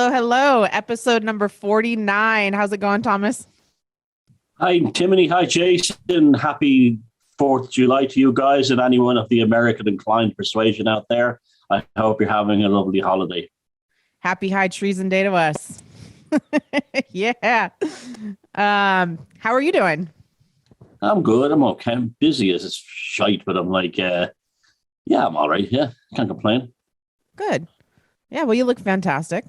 Hello. Episode number 49. How's it going, Thomas? Hi, Timothy. Hi, Jason. Happy 4th of July to you guys and anyone of the American inclined persuasion out there. I hope you're having a lovely holiday. Happy High Treason Day to us. Yeah. How are you doing? I'm good. I'm okay. I'm busy as it's shite, but I'm like, yeah, I'm all right. Yeah, can't complain. Good. Yeah, well, you look fantastic.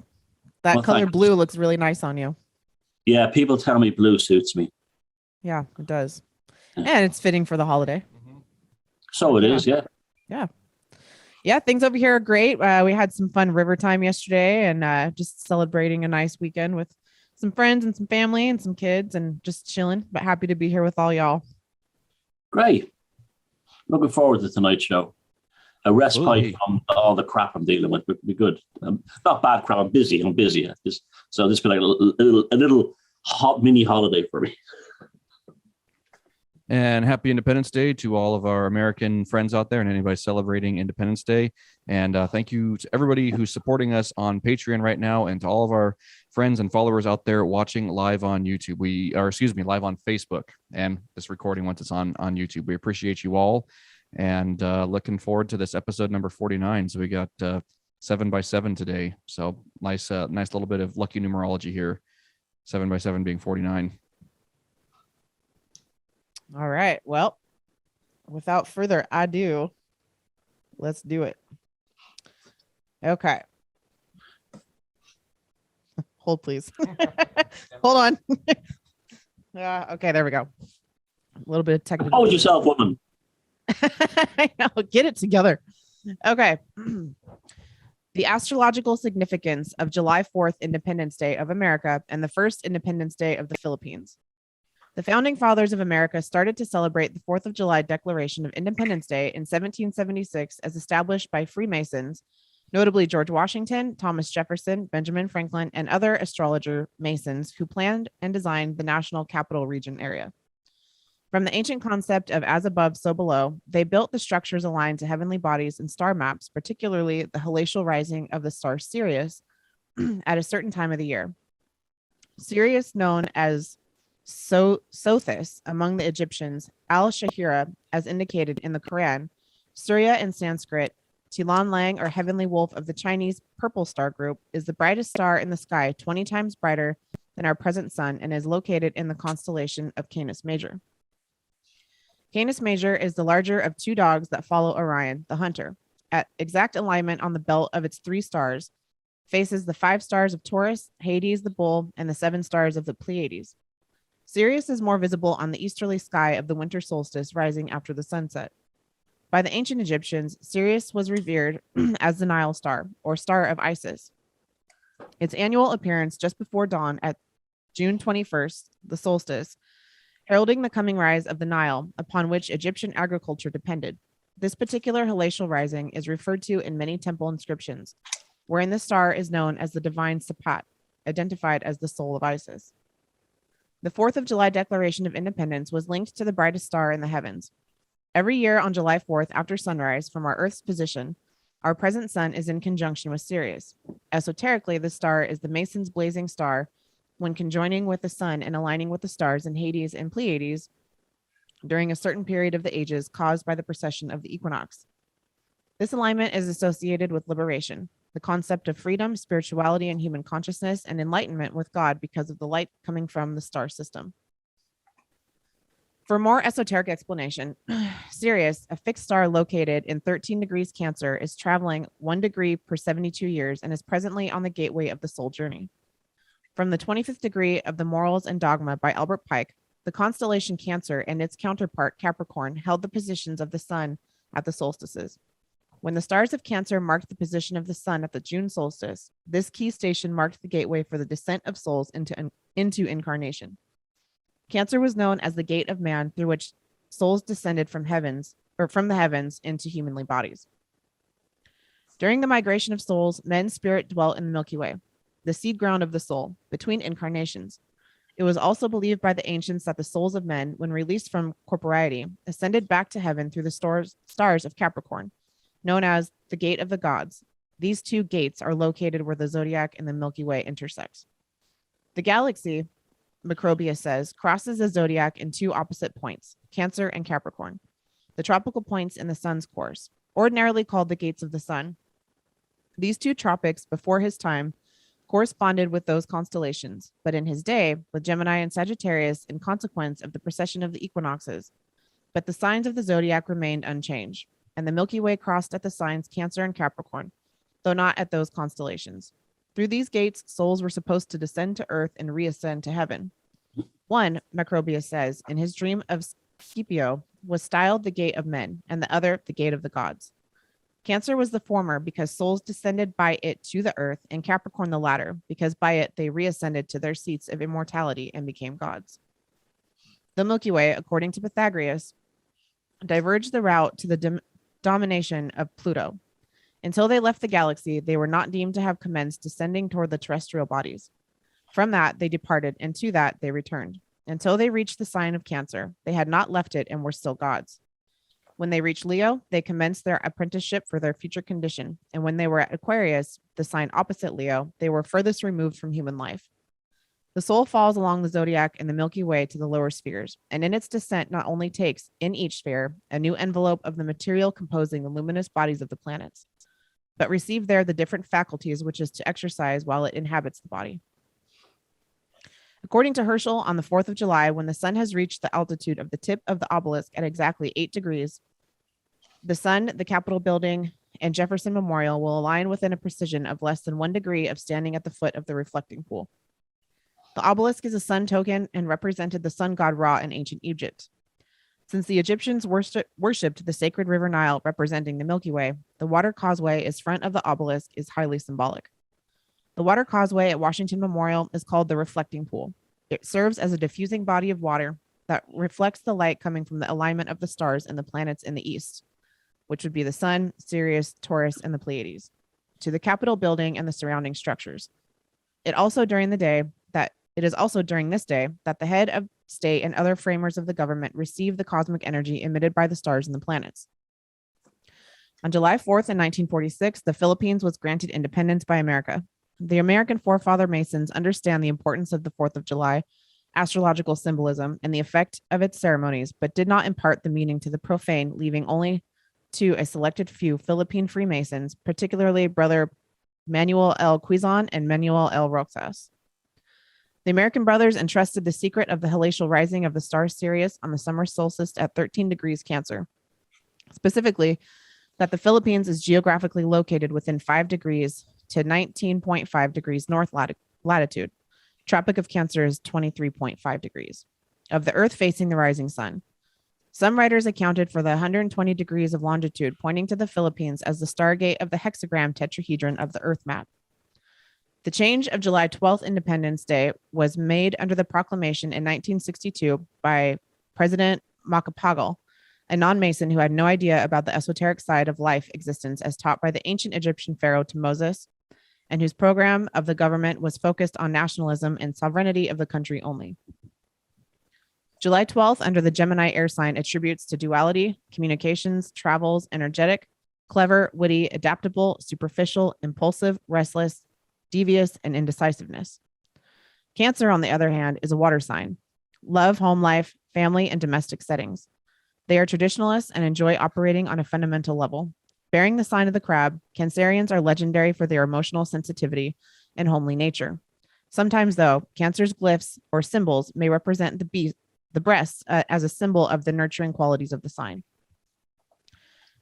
That Well, color thanks. blue looks really nice on you. Yeah, people tell me blue suits me. Yeah, it does. Yeah. And it's fitting for the holiday. So it is, yeah. Yeah. Yeah, things over here are great. We had some fun river time yesterday and just celebrating a nice weekend with some friends and some family and some kids and just chilling, but happy to be here with all y'all. Great. Looking forward to tonight's show. A respite from all the crap I'm dealing with would be good. Not bad crap. I'm busy. So this will be like a little hot mini holiday for me. And happy Independence Day to all of our American friends out there and anybody celebrating Independence Day. And thank you to everybody who's supporting us on Patreon right now and to all of our friends and followers out there watching live on YouTube. Live on Facebook and this recording once it's on YouTube. We appreciate you all and looking forward to this episode number 49. So we got 7x7 today. So nice little bit of lucky numerology here. 7x7 being 49. All right. Well, without further ado, let's do it. Okay. Hold, please. Hold on. Okay, there we go. A little bit of technical. Hold yourself, woman. I know. Get it together. Okay. The astrological significance of July 4th, Independence Day of America, and the first Independence Day of the Philippines. The founding fathers of America started to celebrate the 4th of July Declaration of Independence Day in 1776 as established by Freemasons, notably George Washington, Thomas Jefferson, Benjamin Franklin, and other astrologer Masons who planned and designed the national capital region area. From the ancient concept of as above, so below, they built the structures aligned to heavenly bodies and star maps, particularly the helatial rising of the star Sirius at a certain time of the year. Sirius, known as Sothis among the Egyptians, Al-Shahira, as indicated in the Quran, Surya in Sanskrit, Tilan Lang or Heavenly Wolf of the Chinese Purple Star Group, is the brightest star in the sky, 20 times brighter than our present sun, and is located in the constellation of Canis Major. Canis Major is the larger of two dogs that follow Orion, the hunter. At exact alignment on the belt of its three stars, faces the 5 stars of Taurus, Hades the bull, and the 7 stars of the Pleiades. Sirius is more visible on the easterly sky of the winter solstice rising after the sunset. By the ancient Egyptians, Sirius was revered as the Nile star, or star of Isis. Its annual appearance just before dawn at June 21st, the solstice, heralding the coming rise of the Nile, upon which Egyptian agriculture depended. This particular helatial rising is referred to in many temple inscriptions, wherein the star is known as the divine Sapat, identified as the soul of Isis. The 4th of July Declaration of Independence was linked to the brightest star in the heavens. Every year on July 4th, after sunrise, from our Earth's position, our present sun is in conjunction with Sirius. Esoterically, the star is the Mason's blazing star when conjoining with the sun and aligning with the stars in Hades and Pleiades during a certain period of the ages caused by the precession of the equinox. This alignment is associated with liberation, the concept of freedom, spirituality, and human consciousness, and enlightenment with God because of the light coming from the star system. For more esoteric explanation, Sirius, a fixed star located in 13 degrees Cancer, is traveling 1 degree per 72 years and is presently on the gateway of the soul journey. From the 25th degree of the Morals and Dogma by Albert Pike, the constellation Cancer and its counterpart Capricorn held the positions of the sun at the solstices. When the stars of Cancer marked the position of the sun at the June solstice, this key station marked the gateway for the descent of souls into incarnation. Cancer was known as the gate of man through which souls descended from the heavens into humanly bodies. During the migration of souls, men's spirit dwelt in the Milky Way, the seed ground of the soul, between incarnations. It was also believed by the ancients that the souls of men, when released from corporeity, ascended back to heaven through the stars of Capricorn, known as the Gate of the Gods, These two gates are located where the zodiac and the Milky Way intersect. The galaxy, Macrobius says, crosses the zodiac in two opposite points, Cancer and Capricorn, the tropical points in the sun's course, ordinarily called the gates of the sun. These two tropics, before his time, corresponded with those constellations, but in his day, with Gemini and Sagittarius in consequence of the precession of the equinoxes. But the signs of the zodiac remained unchanged, and the Milky Way crossed at the signs Cancer and Capricorn, though not at those constellations. Through these gates, souls were supposed to descend to earth and reascend to heaven. One, Macrobius says, in his dream of Scipio, was styled the gate of men, and the other the gate of the gods. Cancer was the former because souls descended by it to the earth, and Capricorn the latter because by it they reascended to their seats of immortality and became gods. The Milky Way, according to Pythagoras, diverged the route to the domination of Pluto. Until they left the galaxy, they were not deemed to have commenced descending toward the terrestrial bodies. From that, they departed, and to that they returned. Until they reached the sign of Cancer, they had not left it and were still gods. When they reached Leo, they commenced their apprenticeship for their future condition, and when they were at Aquarius, the sign opposite Leo, they were furthest removed from human life. The soul falls along the zodiac and the Milky Way to the lower spheres, and in its descent not only takes, in each sphere, a new envelope of the material composing the luminous bodies of the planets, but receive there the different faculties which is to exercise while it inhabits the body. According to Herschel, on the 4th of July, when the sun has reached the altitude of the tip of the obelisk at exactly 8 degrees, the sun, the Capitol building, and Jefferson Memorial will align within a precision of less than 1 degree of standing at the foot of the reflecting pool. The obelisk is a sun token and represented the sun god Ra in ancient Egypt. Since the Egyptians worshipped the sacred river Nile representing the Milky Way, the water causeway in front of the obelisk is highly symbolic. The water causeway at Washington Memorial is called the reflecting pool. It serves as a diffusing body of water that reflects the light coming from the alignment of the stars and the planets in the east, which would be the sun, Sirius, Taurus, and the Pleiades, to the Capitol building and the surrounding structures. It is also during this day that the head of state and other framers of the government receive the cosmic energy emitted by the stars and the planets. On July 4th in 1946, the Philippines was granted independence by America. The American forefather Masons understand the importance of the 4th of July astrological symbolism and the effect of its ceremonies, but did not impart the meaning to the profane, leaving only to a selected few Philippine Freemasons, particularly Brother Manuel L. Quizon and Manuel L. Roxas. The American brothers entrusted the secret of the helatial rising of the star Sirius on the summer solstice at 13 degrees Cancer. Specifically, that the Philippines is geographically located within 5 degrees to 19.5 degrees north latitude. Tropic of Cancer is 23.5 degrees of the Earth facing the rising sun. Some writers accounted for the 120 degrees of longitude, pointing to the Philippines as the stargate of the hexagram tetrahedron of the Earth map. The change of July 12th Independence Day was made under the proclamation in 1962 by President Macapagal, a non-Mason who had no idea about the esoteric side of life existence as taught by the ancient Egyptian pharaoh Tutmosis, and whose program of the government was focused on nationalism and sovereignty of the country only. July 12th, under the Gemini air sign, attributes to duality, communications, travels, energetic, clever, witty, adaptable, superficial, impulsive, restless, devious, and indecisiveness. Cancer, on the other hand, is a water sign. Love, home life, family, and domestic settings. They are traditionalists and enjoy operating on a fundamental level. Bearing the sign of the crab, Cancerians are legendary for their emotional sensitivity and homely nature. Sometimes, though, Cancer's glyphs or symbols may represent the breast as a symbol of the nurturing qualities of the sign.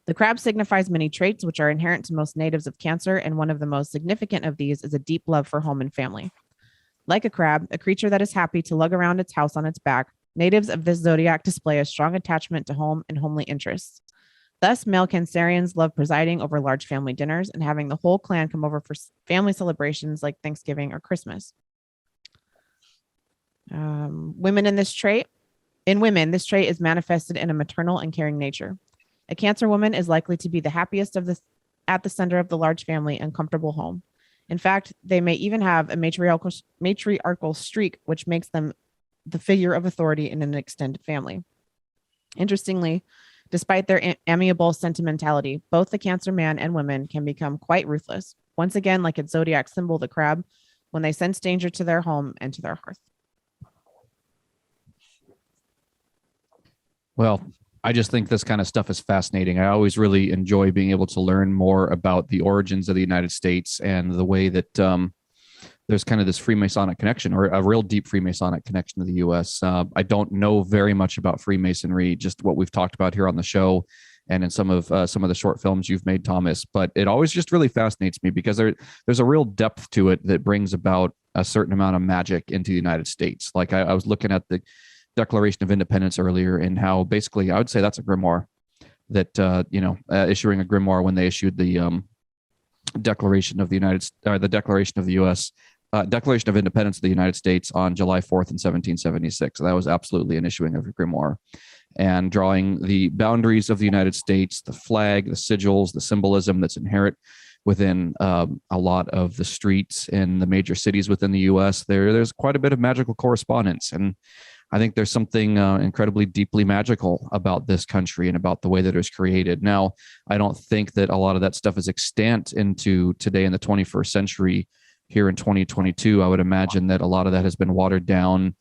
The crab signifies many traits which are inherent to most natives of Cancer, and one of the most significant of these is a deep love for home and family. Like a crab, a creature that is happy to lug around its house on its back, natives of this zodiac display a strong attachment to home and homely interests. Thus, male Cancerians love presiding over large family dinners and having the whole clan come over for family celebrations like Thanksgiving or Christmas. Women, this trait is manifested in a maternal and caring nature. A Cancer woman is likely to be the happiest at the center of the large family and comfortable home. In fact, they may even have a matriarchal streak, which makes them the figure of authority in an extended family. Interestingly, Despite their amiable sentimentality, both the Cancer man and women can become quite ruthless. Once again, like its zodiac symbol, the crab, when they sense danger to their home and to their hearth. Well, I just think this kind of stuff is fascinating. I always really enjoy being able to learn more about the origins of the United States and the way that there's kind of this Freemasonic connection, or a real deep Freemasonic connection to the U.S. I don't know very much about Freemasonry, just what we've talked about here on the show and in some of the short films you've made, Thomas. But it always just really fascinates me because there's a real depth to it that brings about a certain amount of magic into the United States. Like I was looking at the Declaration of Independence earlier, and how basically I would say that's a grimoire that issuing a grimoire when they issued the Declaration of the Declaration of the U.S. Declaration of Independence of the United States on July 4th in 1776. That was absolutely an issuing of a grimoire, and drawing the boundaries of the United States, the flag, the sigils, the symbolism that's inherent within a lot of the streets in the major cities within the U.S. There's quite a bit of magical correspondence, and I think there's something incredibly deeply magical about this country and about the way that it was created. Now, I don't think that a lot of that stuff is extant into today in the 21st century here in 2022. I would imagine that a lot of that has been watered down,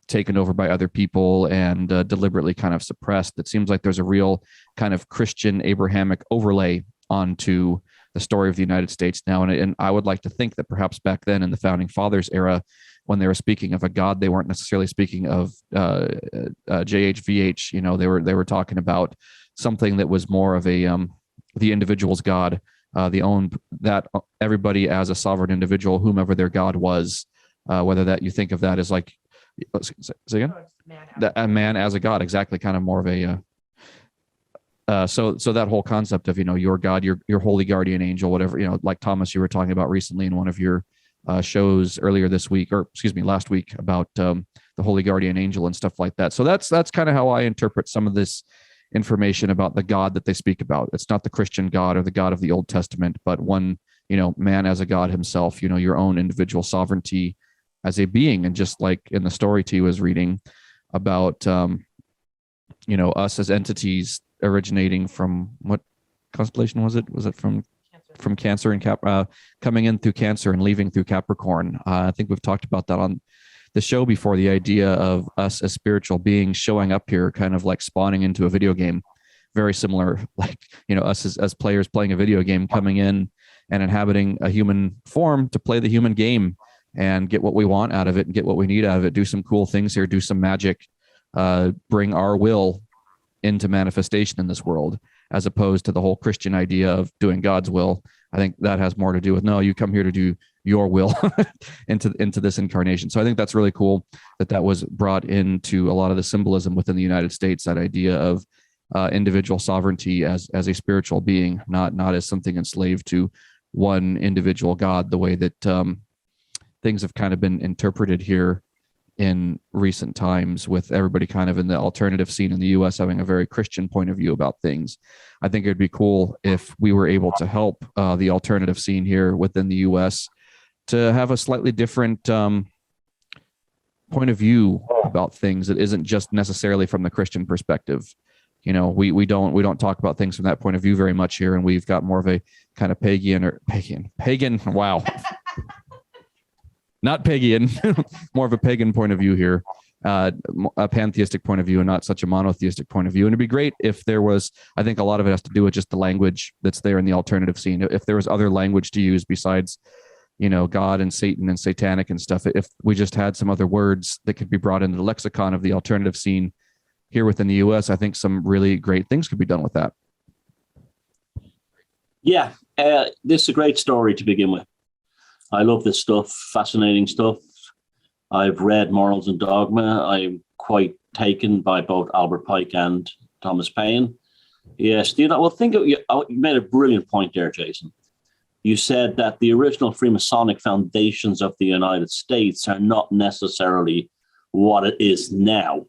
taken over by other people, and deliberately kind of suppressed. It seems like there's a real kind of Christian Abrahamic overlay onto the story of the United States now. And I would like to think that perhaps back then in the Founding Fathers era, when they were speaking of a God, they weren't necessarily speaking of JHVH. You know, they were talking about something that was more of a the individual's God, that everybody as a sovereign individual, whomever their God was, whether that you think of that as like, say again, a man as a God, exactly, kind of more of a. So that whole concept of, your God, your holy guardian angel, whatever, like Thomas, you were talking about recently in one of your shows earlier this week, or excuse me, last week, about the holy guardian angel and stuff like that. So that's kind of how I interpret some of this information about the God that they speak about. It's not the Christian God or the God of the Old Testament, but one, man as a God himself, your own individual sovereignty as a being. And just like in the story T was reading about, us as entities originating from what constellation was it? Was it from Cancer and coming in through Cancer and leaving through Capricorn? I think we've talked about that on the show before, the idea of us as spiritual beings showing up here, kind of like spawning into a video game. Very similar, like, us as players playing a video game, coming in and inhabiting a human form to play the human game and get what we want out of it and get what we need out of it, do some cool things here, do some magic, bring our will into manifestation in this world, as opposed to the whole Christian idea of doing God's will. I think that has more to do with, no, you come here to do your will into this incarnation. So I think that's really cool that was brought into a lot of the symbolism within the United States, that idea of individual sovereignty as a spiritual being, not as something enslaved to one individual God, the way that things have kind of been interpreted here in recent times, with everybody kind of in the alternative scene in the U.S. having a very Christian point of view about things. I think it'd be cool if we were able to help the alternative scene here within the U.S. to have a slightly different point of view about things that isn't just necessarily from the Christian perspective. We don't talk about things from that point of view very much here, and we've got more of a kind of pagan. Wow. Not pagan, more of a pagan point of view here, a pantheistic point of view, and not such a monotheistic point of view. And it'd be great if there was, I think a lot of it has to do with just the language that's there in the alternative scene. If there was other language to use besides, God and Satan and satanic and stuff, if we just had some other words that could be brought into the lexicon of the alternative scene here within the US, I think some really great things could be done with that. Yeah, this is a great story to begin with. I love this stuff, fascinating stuff. I've read Morals and Dogma. I'm quite taken by both Albert Pike and Thomas Paine. Yes, you made a brilliant point there, Jason. You said that the original Freemasonic foundations of the United States are not necessarily what it is now.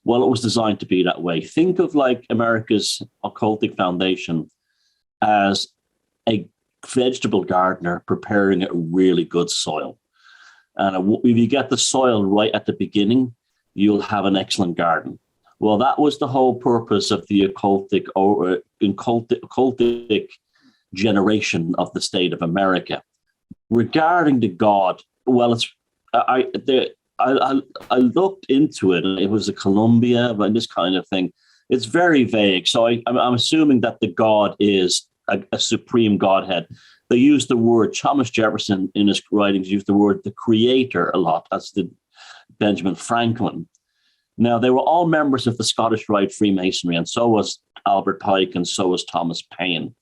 Well, it was designed to be that way. Think of like America's occultic foundation as a vegetable gardener preparing a really good soil. And if you get the soil right at the beginning, you'll have an excellent garden. Well, that was the whole purpose of the occultic generation of the state of America. Regarding the God, well, I looked into it, and it was a Columbia, but this kind of thing. It's very vague. So I'm assuming that the God is a supreme Godhead. They use the word, Thomas Jefferson in his writings used the word the creator a lot. That's the Benjamin Franklin. Now, they were all members of the Scottish Rite Freemasonry, and so was Albert Pike, and so was Thomas Paine.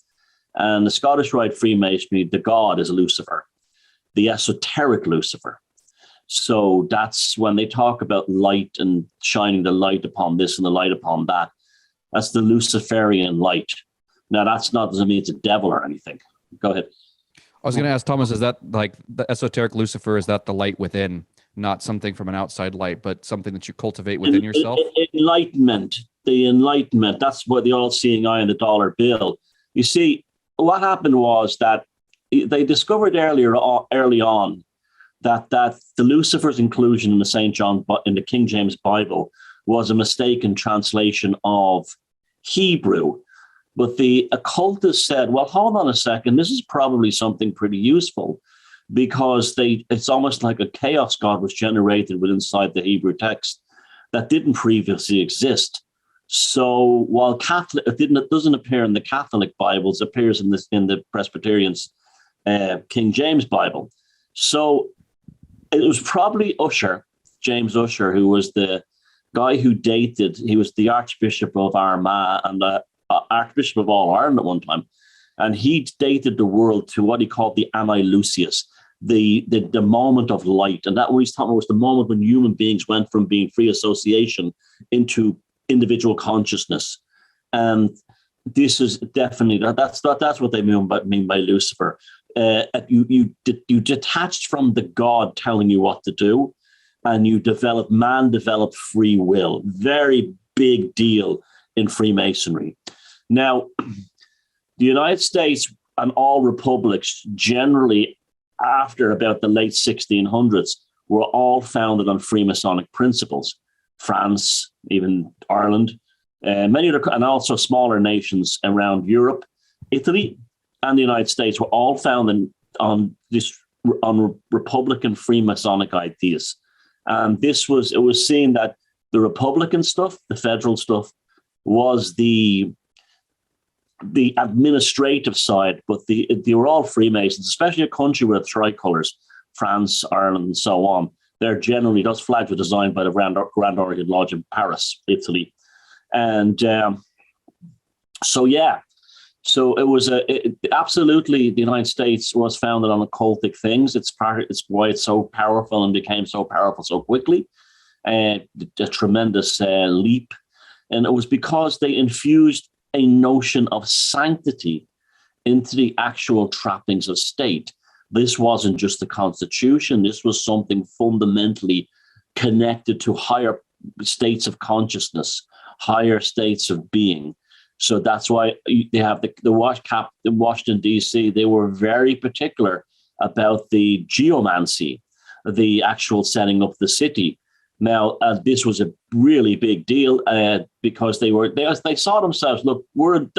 And the Scottish Rite Freemasonry, the God is Lucifer, the esoteric Lucifer. So that's when they talk about light and shining the light upon this and the light upon that. That's the Luciferian light. Now, doesn't mean it's a devil or anything. Go ahead. I was going to ask Thomas, is that like the esoteric Lucifer? Is that the light within, not something from an outside light, but something that you cultivate within yourself? Enlightenment, the enlightenment. That's what the all-seeing eye in the dollar bill. You see, what happened was that they discovered early on that the Lucifer's inclusion in the St. John, in the King James Bible, was a mistaken translation of Hebrew. But the occultists said, well, hold on a second, this is probably something pretty useful, because it's almost like a chaos god was generated within inside the Hebrew text that didn't previously exist. So while Catholic, it doesn't appear in the Catholic Bibles, it appears in the Presbyterians' King James Bible. So it was probably James Ussher, who was the guy who he was the Archbishop of Armagh and the Archbishop of all Ireland at one time. And he dated the world to what he called the Annilusius, the moment of light. And that what he's talking about was the moment when human beings went from being free association into individual consciousness. And this is definitely, that's what they mean by Lucifer. You detached from the God telling you what to do, and man developed free will. Very big deal in Freemasonry. Now, the United States and all republics generally after about the late 1600s were all founded on Freemasonic principles. France, even Ireland, many other, and also smaller nations around Europe, Italy, and the United States were all founded on Republican Freemasonic ideas. And it was seen that the Republican stuff, the federal stuff, was the administrative side, but they were all Freemasons, especially a country with tricolors, France, Ireland, and so on. Those flags were designed by the Grand Orient Lodge in Paris, Italy. And so it was absolutely the United States was founded on occultic things. It's why it's so powerful and became so powerful so quickly. A tremendous leap. And it was because they infused a notion of sanctity into the actual trappings of state. This wasn't just the Constitution. This was something fundamentally connected to higher states of consciousness, higher states of being. So that's why they have the Washington, D.C., they were very particular about the geomancy, the actual setting up the city. Now, this was a really big deal because they saw themselves, look, when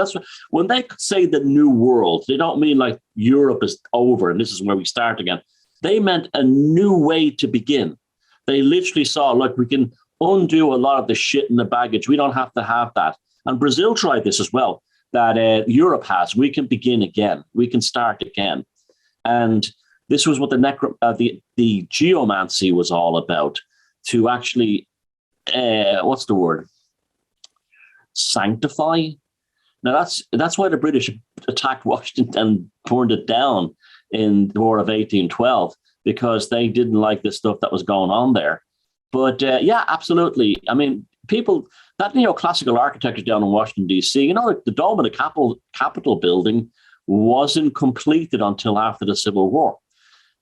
they say the new world, they don't mean like Europe is over and this is where we start again. They meant a new way to begin. They literally saw, look, we can undo a lot of the shit and the baggage. We don't have to have that. And Brazil tried this as well, that Europe has. We can begin again. We can start again. And this was what the geomancy was all about. To actually, what's the word? Sanctify. Now that's why the British attacked Washington and burned it down in the War of 1812, because they didn't like the stuff that was going on there. But yeah, absolutely. I mean, that neoclassical architecture down in Washington, D.C., the dome of the Capitol building wasn't completed until after the Civil War.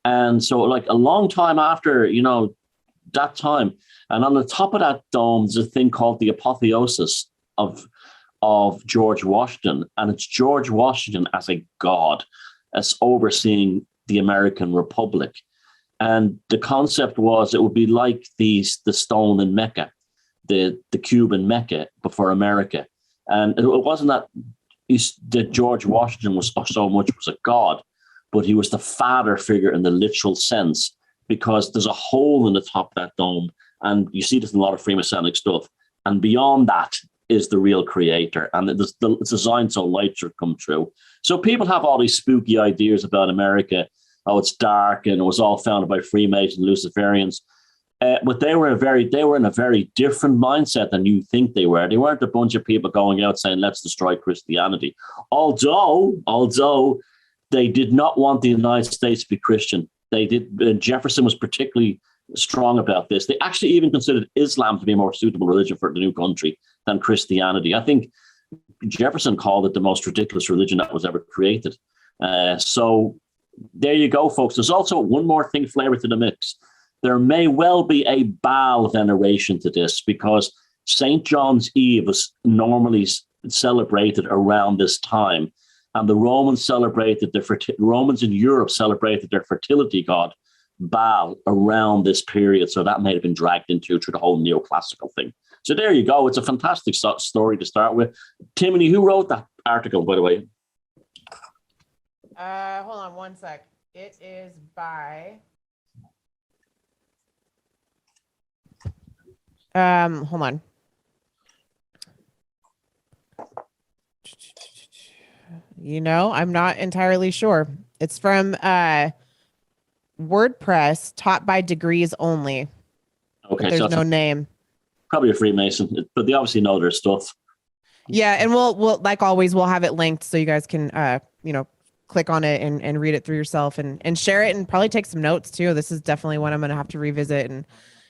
And so like a long time after, that time, and on the top of that dome, there's a thing called the apotheosis of George Washington, and it's George Washington as a god, as overseeing the American Republic. And the concept was it would be like the stone in Mecca, the Cuban Mecca before America. And it wasn't that George Washington was so much was a god, but he was the father figure in the literal sense, because there's a hole in the top of that dome. And you see this in a lot of Freemasonic stuff. And beyond that is the real creator. And it's designed so light should come true. So people have all these spooky ideas about America. Oh, it's dark and it was all founded by Freemasons, Luciferians. But they were in a very different mindset than you think they were. They weren't a bunch of people going out saying, let's destroy Christianity. Although they did not want the United States to be Christian. Jefferson was particularly strong about this. They actually even considered Islam to be a more suitable religion for the new country than Christianity. I think Jefferson called it the most ridiculous religion that was ever created. So there you go, folks. There's also one more thing flavored to the mix. There may well be a Baal veneration to this, because St. John's Eve was normally celebrated around this time. And the Romans Romans in Europe celebrated their fertility god, Baal, around this period. So that may have been dragged into through the whole neoclassical thing. So there you go. It's a fantastic story to start with. Timothy, who wrote that article, by the way? Hold on one sec. It is by... hold on. I'm not entirely sure. It's from WordPress, taught by degrees only. Okay, there's no name. Probably a Freemason, but they obviously know their stuff. Yeah, and we'll like always, we'll have it linked so you guys can click on it and read it through yourself and share it, and probably take some notes too. This is definitely one I'm gonna have to revisit and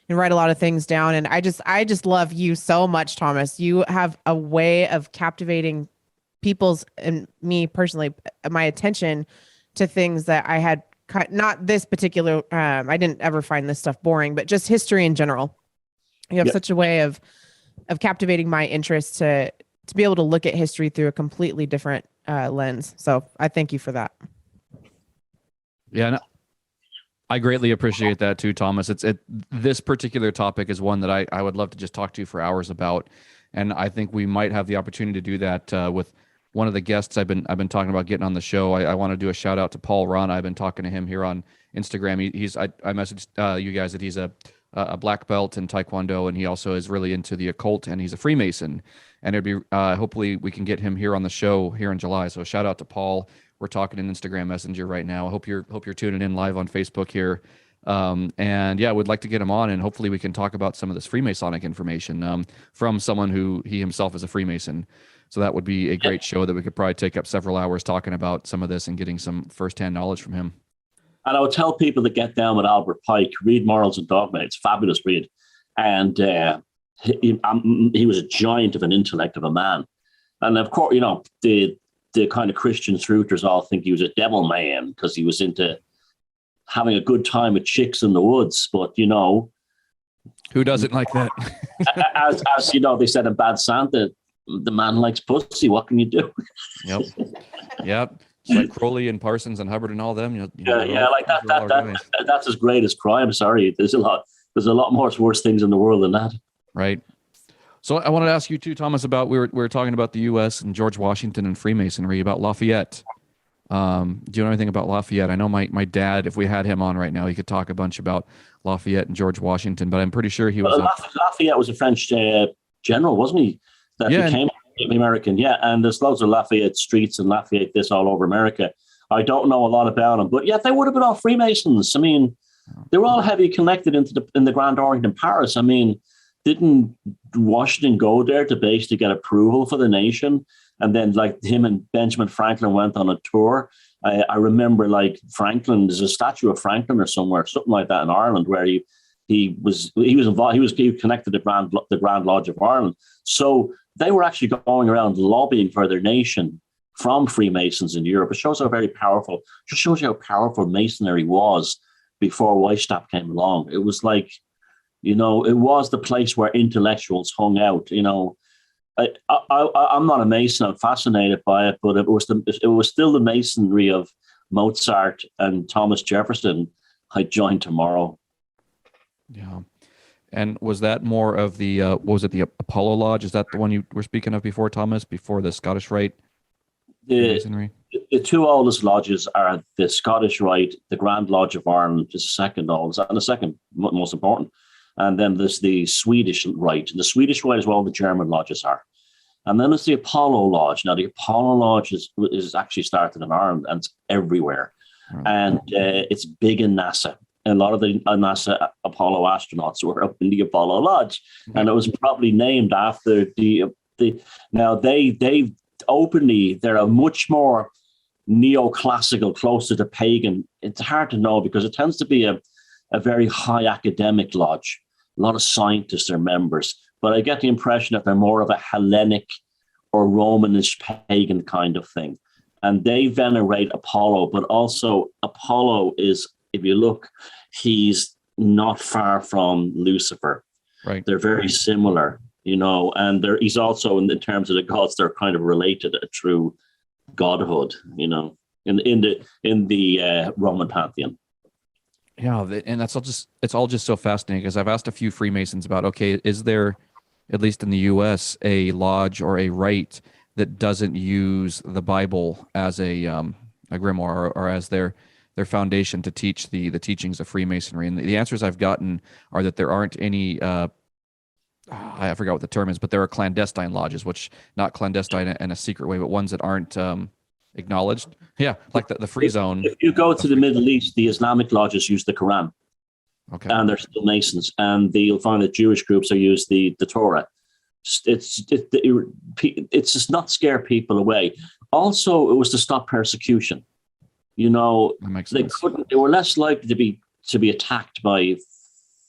write a lot of things down. And I just love you so much, Thomas. You have a way of captivating people's, and me personally, my attention to things that I had not this particular, I didn't ever find this stuff boring, but just history in general. You have such a way of captivating my interest to be able to look at history through a completely different lens. So I thank you for that. Yeah. No, I greatly appreciate that too, Thomas. This particular topic is one that I would love to just talk to you for hours about. And I think we might have the opportunity to do that with one of the guests I've been talking about getting on the show. I want to do a shout out to Paul Ron. I've been talking to him here on Instagram. I messaged you guys that he's a black belt in Taekwondo, and he also is really into the occult, and he's a Freemason. And it'd be hopefully we can get him here on the show here in July. So shout out to Paul. We're talking in Instagram Messenger right now. I hope you're tuning in live on Facebook here. And yeah, we'd like to get him on, and hopefully we can talk about some of this Freemasonic information from someone who he himself is a Freemason. So that would be a great show that we could probably take up several hours talking about some of this and getting some firsthand knowledge from him. And I would tell people to get down with Albert Pike, read Morals and Dogma. It's a fabulous read. And he was a giant of an intellect of a man. And of course, the kind of Christian truthers all think he was a devil man because he was into having a good time with chicks in the woods. But, who doesn't like that? as they said in Bad Santa, the man likes pussy. What can you do? Yep. It's like Crowley and Parsons and Hubbard and all them. Like that's his greatest crime. Sorry, there's a lot more worse things in the world than that. Right. So I wanted to ask you too, Thomas, about we were talking about the U.S. and George Washington and Freemasonry, about Lafayette. Do you know anything about Lafayette? I know my dad, if we had him on right now, he could talk a bunch about Lafayette and George Washington, but I'm pretty sure he was. Lafayette was a French general, wasn't he? That became American, and there's loads of Lafayette streets and Lafayette this all over America. I don't know a lot about them, but they would have been all Freemasons. I mean, they were all heavily connected in the Grand Orient in Paris. I mean, didn't Washington go there to basically get approval for the nation? And then, like, him and Benjamin Franklin went on a tour. I remember, like, Franklin. There's a statue of Franklin or something like that in Ireland, where he was involved. He connected the Grand Lodge of Ireland. So they were actually going around lobbying for their nation from Freemasons in Europe. It shows how very powerful. Just shows you how powerful Masonry was before Weishaupt came along. It was like, it was the place where intellectuals hung out. I'm not a Mason. I'm fascinated by it, but it was still the Masonry of Mozart and Thomas Jefferson I'd join tomorrow. Yeah. And was that more of the what was it, the Apollo Lodge? Is that the one you were speaking of before, Thomas? Before the Scottish Rite Freemasonry? The two oldest lodges are the Scottish Rite, the Grand Lodge of Ireland, which is the second oldest, and the second most important. And then there's the Swedish Rite. The Swedish Rite is where all the German lodges are. And then there's the Apollo Lodge. Now, the Apollo Lodge is actually started in Ireland, and it's everywhere. And it's big in NASA. And a lot of the NASA Apollo astronauts were up in the Apollo Lodge. And it was probably named after now they openly, they're a much more neoclassical, closer to pagan. It's hard to know because it tends to be a very high academic lodge. A lot of scientists are members, but I get the impression that they're more of a Hellenic or Romanish pagan kind of thing. And they venerate Apollo, but also Apollo is, if you look, he's not far from Lucifer. Right. They're very similar, and he's also, in terms of the gods, they're kind of related a true godhood, in the Roman pantheon. Yeah, and it's all just so fascinating because I've asked a few Freemasons about, okay, is there, at least in the U.S., a lodge or a rite that doesn't use the Bible as a grimoire or as their foundation to teach the teachings of Freemasonry? And the answers I've gotten are that there aren't any. I forgot what the term is, but there are clandestine lodges, which not clandestine in a secret way, but ones that aren't acknowledged. Yeah, like the free zone. If you go to the Middle East, the Islamic lodges use the Quran. Okay. And they're still Masons, and you'll find that Jewish groups are use the Torah. It's just not scare people away. Also, it was to stop persecution. That makes sense. They were less likely to be attacked by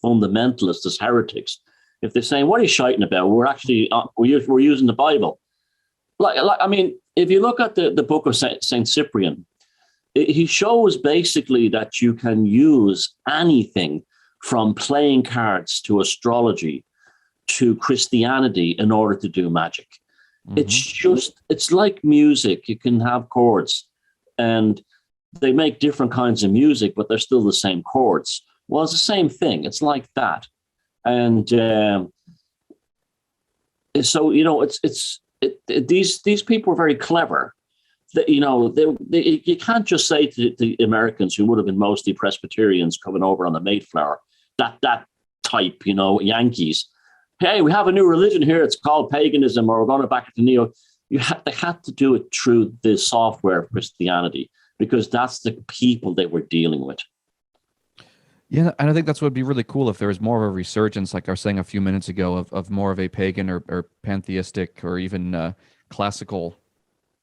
fundamentalists as heretics if they're saying, "What are you shouting about? We're actually we're using the Bible." I mean, if you look at the book of Saint Cyprian, he shows basically that you can use anything from playing cards to astrology to Christianity in order to do magic. Mm-hmm. It's like music. You can have chords and they make different kinds of music, but they're still the same chords. Well, it's the same thing. It's like that. And so, these people are very clever. You can't just say to the Americans, who would have been mostly Presbyterians coming over on the Mayflower, that type, Yankees, hey, we have a new religion here. It's called paganism, or we're going back to neo. They had to do it through the software of Christianity because that's the people they were dealing with. Yeah, and I think that's what would be really cool if there was more of a resurgence, like I was saying a few minutes ago, of more of a pagan or pantheistic or even classical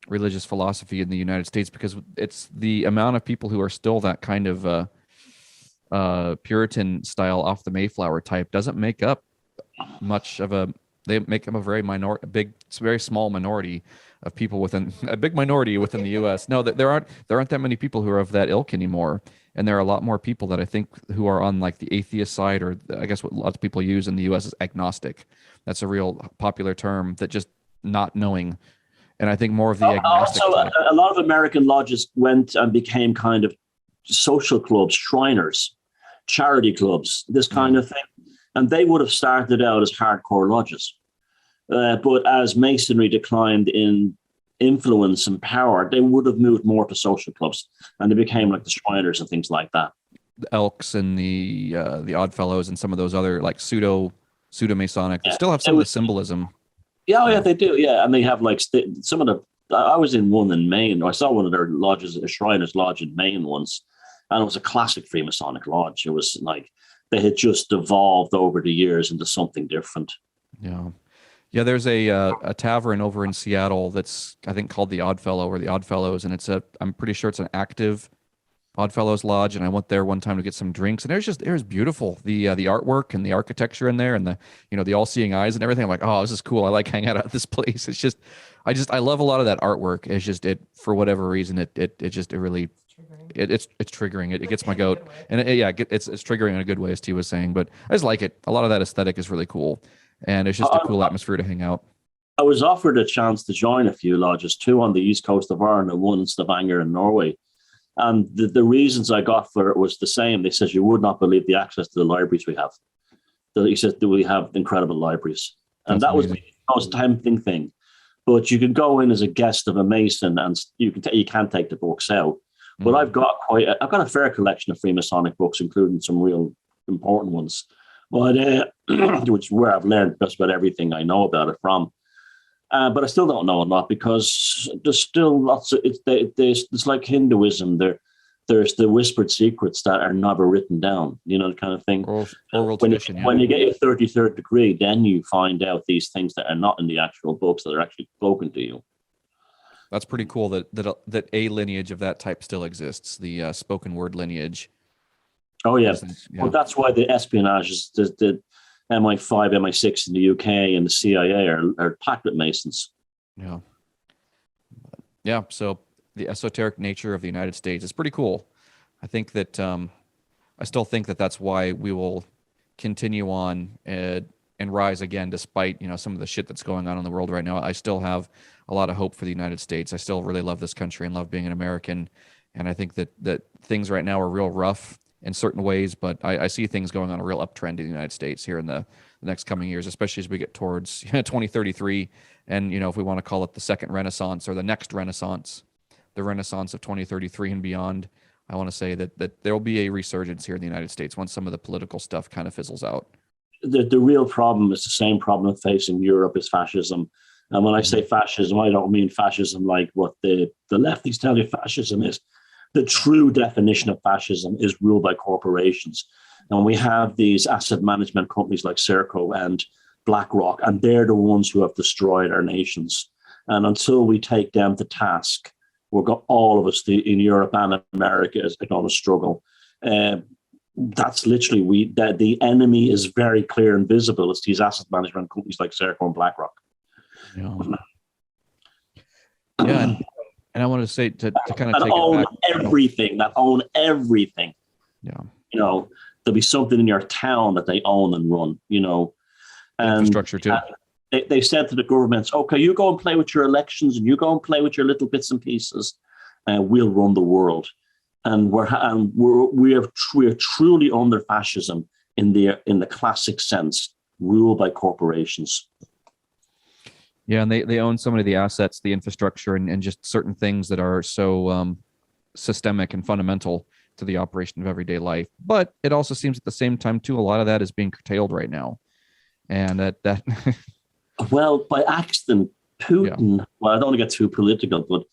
religious philosophy in the United States, because it's the amount of people who are still that kind of Puritan style off the Mayflower type doesn't make up much of they make up a very small minority of people within a big minority within the U.S. No, there aren't that many people who are of that ilk anymore, and there are a lot more people that I think who are on like the atheist side, or I guess what lots of people use in the U.S. is agnostic. That's a real popular term, that just not knowing. And I think more of the agnostic. Also, a lot of American lodges went and became kind of social clubs, Shriners, charity clubs, this kind of thing. And they would have started out as hardcore lodges. But as Masonry declined in influence and power, they would have moved more to social clubs. And they became like the Shriners and things like that. The Elks and the Oddfellows and some of those other like pseudo-Masonic. They still have some of the symbolism. Yeah, they do. Yeah, and they have like some of the. I was in one in Maine. I saw one of their lodges, a Shriners Lodge in Maine once, and it was a classic Freemasonic lodge. It was like they had just evolved over the years into something different. Yeah. There's a tavern over in Seattle that's, I think, called the Oddfellow or the OddFellows, and I'm pretty sure it's an active Oddfellows lodge. And I went there one time to get some drinks, and it was beautiful. The artwork and the architecture in there, and the all-seeing eyes and everything. I'm like, oh, this is cool. I like hanging out at this place. It's just, I love a lot of that artwork. It's just for whatever reason it's triggering. It gets my goat, and it's triggering in a good way, as T was saying. But I just like it. A lot of that aesthetic is really cool, and it's just a cool atmosphere to hang out. I was offered a chance to join a few lodges, 2 on the east coast of Ireland and 1 in Stavanger in Norway. And the reasons I got for it was the same. They said, you would not believe the access to the libraries we have. He says that we have incredible libraries, and That's that was amazing. the most tempting thing. But you can go in as a guest of a Mason, and you can take the books out. But I've got a fair collection of Freemasonic books, including some real important ones. But which is where I've learned just about everything I know about it from. But I still don't know a lot, because there's still lots of it's like Hinduism. There's the whispered secrets that are never written down, the kind of thing. Oral When tradition, when you get your 33rd degree, then you find out these things that are not in the actual books that are actually spoken to you. That's pretty cool that a lineage of that type still exists, the spoken word lineage. Oh, yeah. Yeah. Well, that's why the espionage is the MI5, MI6 in the UK and the CIA are packed with Masons. Yeah. Yeah. So the esoteric nature of the United States is pretty cool. I think that I still think that that's why we will continue on and rise again, despite some of the shit that's going on in the world right now. I still have a lot of hope for the United States. I still really love this country and love being an American. And I think that things right now are real rough in certain ways, but I see things going on a real uptrend in the United States here in the next coming years, especially as we get towards 2033. And, if we want to call it the second Renaissance or the next Renaissance, the Renaissance of 2033 and beyond, I want to say that there will be a resurgence here in the United States once some of the political stuff kind of fizzles out. The real problem is the same problem facing Europe is fascism. And when I say fascism, I don't mean fascism like what the lefties tell you fascism is. The true definition of fascism is rule by corporations. And we have these asset management companies like Serco and BlackRock, and they're the ones who have destroyed our nations. And until we take them to task, all of us in Europe and America is going to struggle. That's literally the enemy is very clear and visible. It's these asset management companies like Serco and BlackRock. Yeah. And I wanted to say to kind of take own it back. everything, that own everything. Yeah. There'll be something in your town that they own and run, And infrastructure too. They said to the governments, okay, you go and play with your elections and you go and play with your little bits and pieces, and we'll run the world. And we are truly under fascism in the classic sense, ruled by corporations. Yeah, and they own so many of the assets, the infrastructure, and just certain things that are so systemic and fundamental to the operation of everyday life. But it also seems at the same time, too, a lot of that is being curtailed right now. And that Well, by accident, Putin, well, I don't want to get too political, but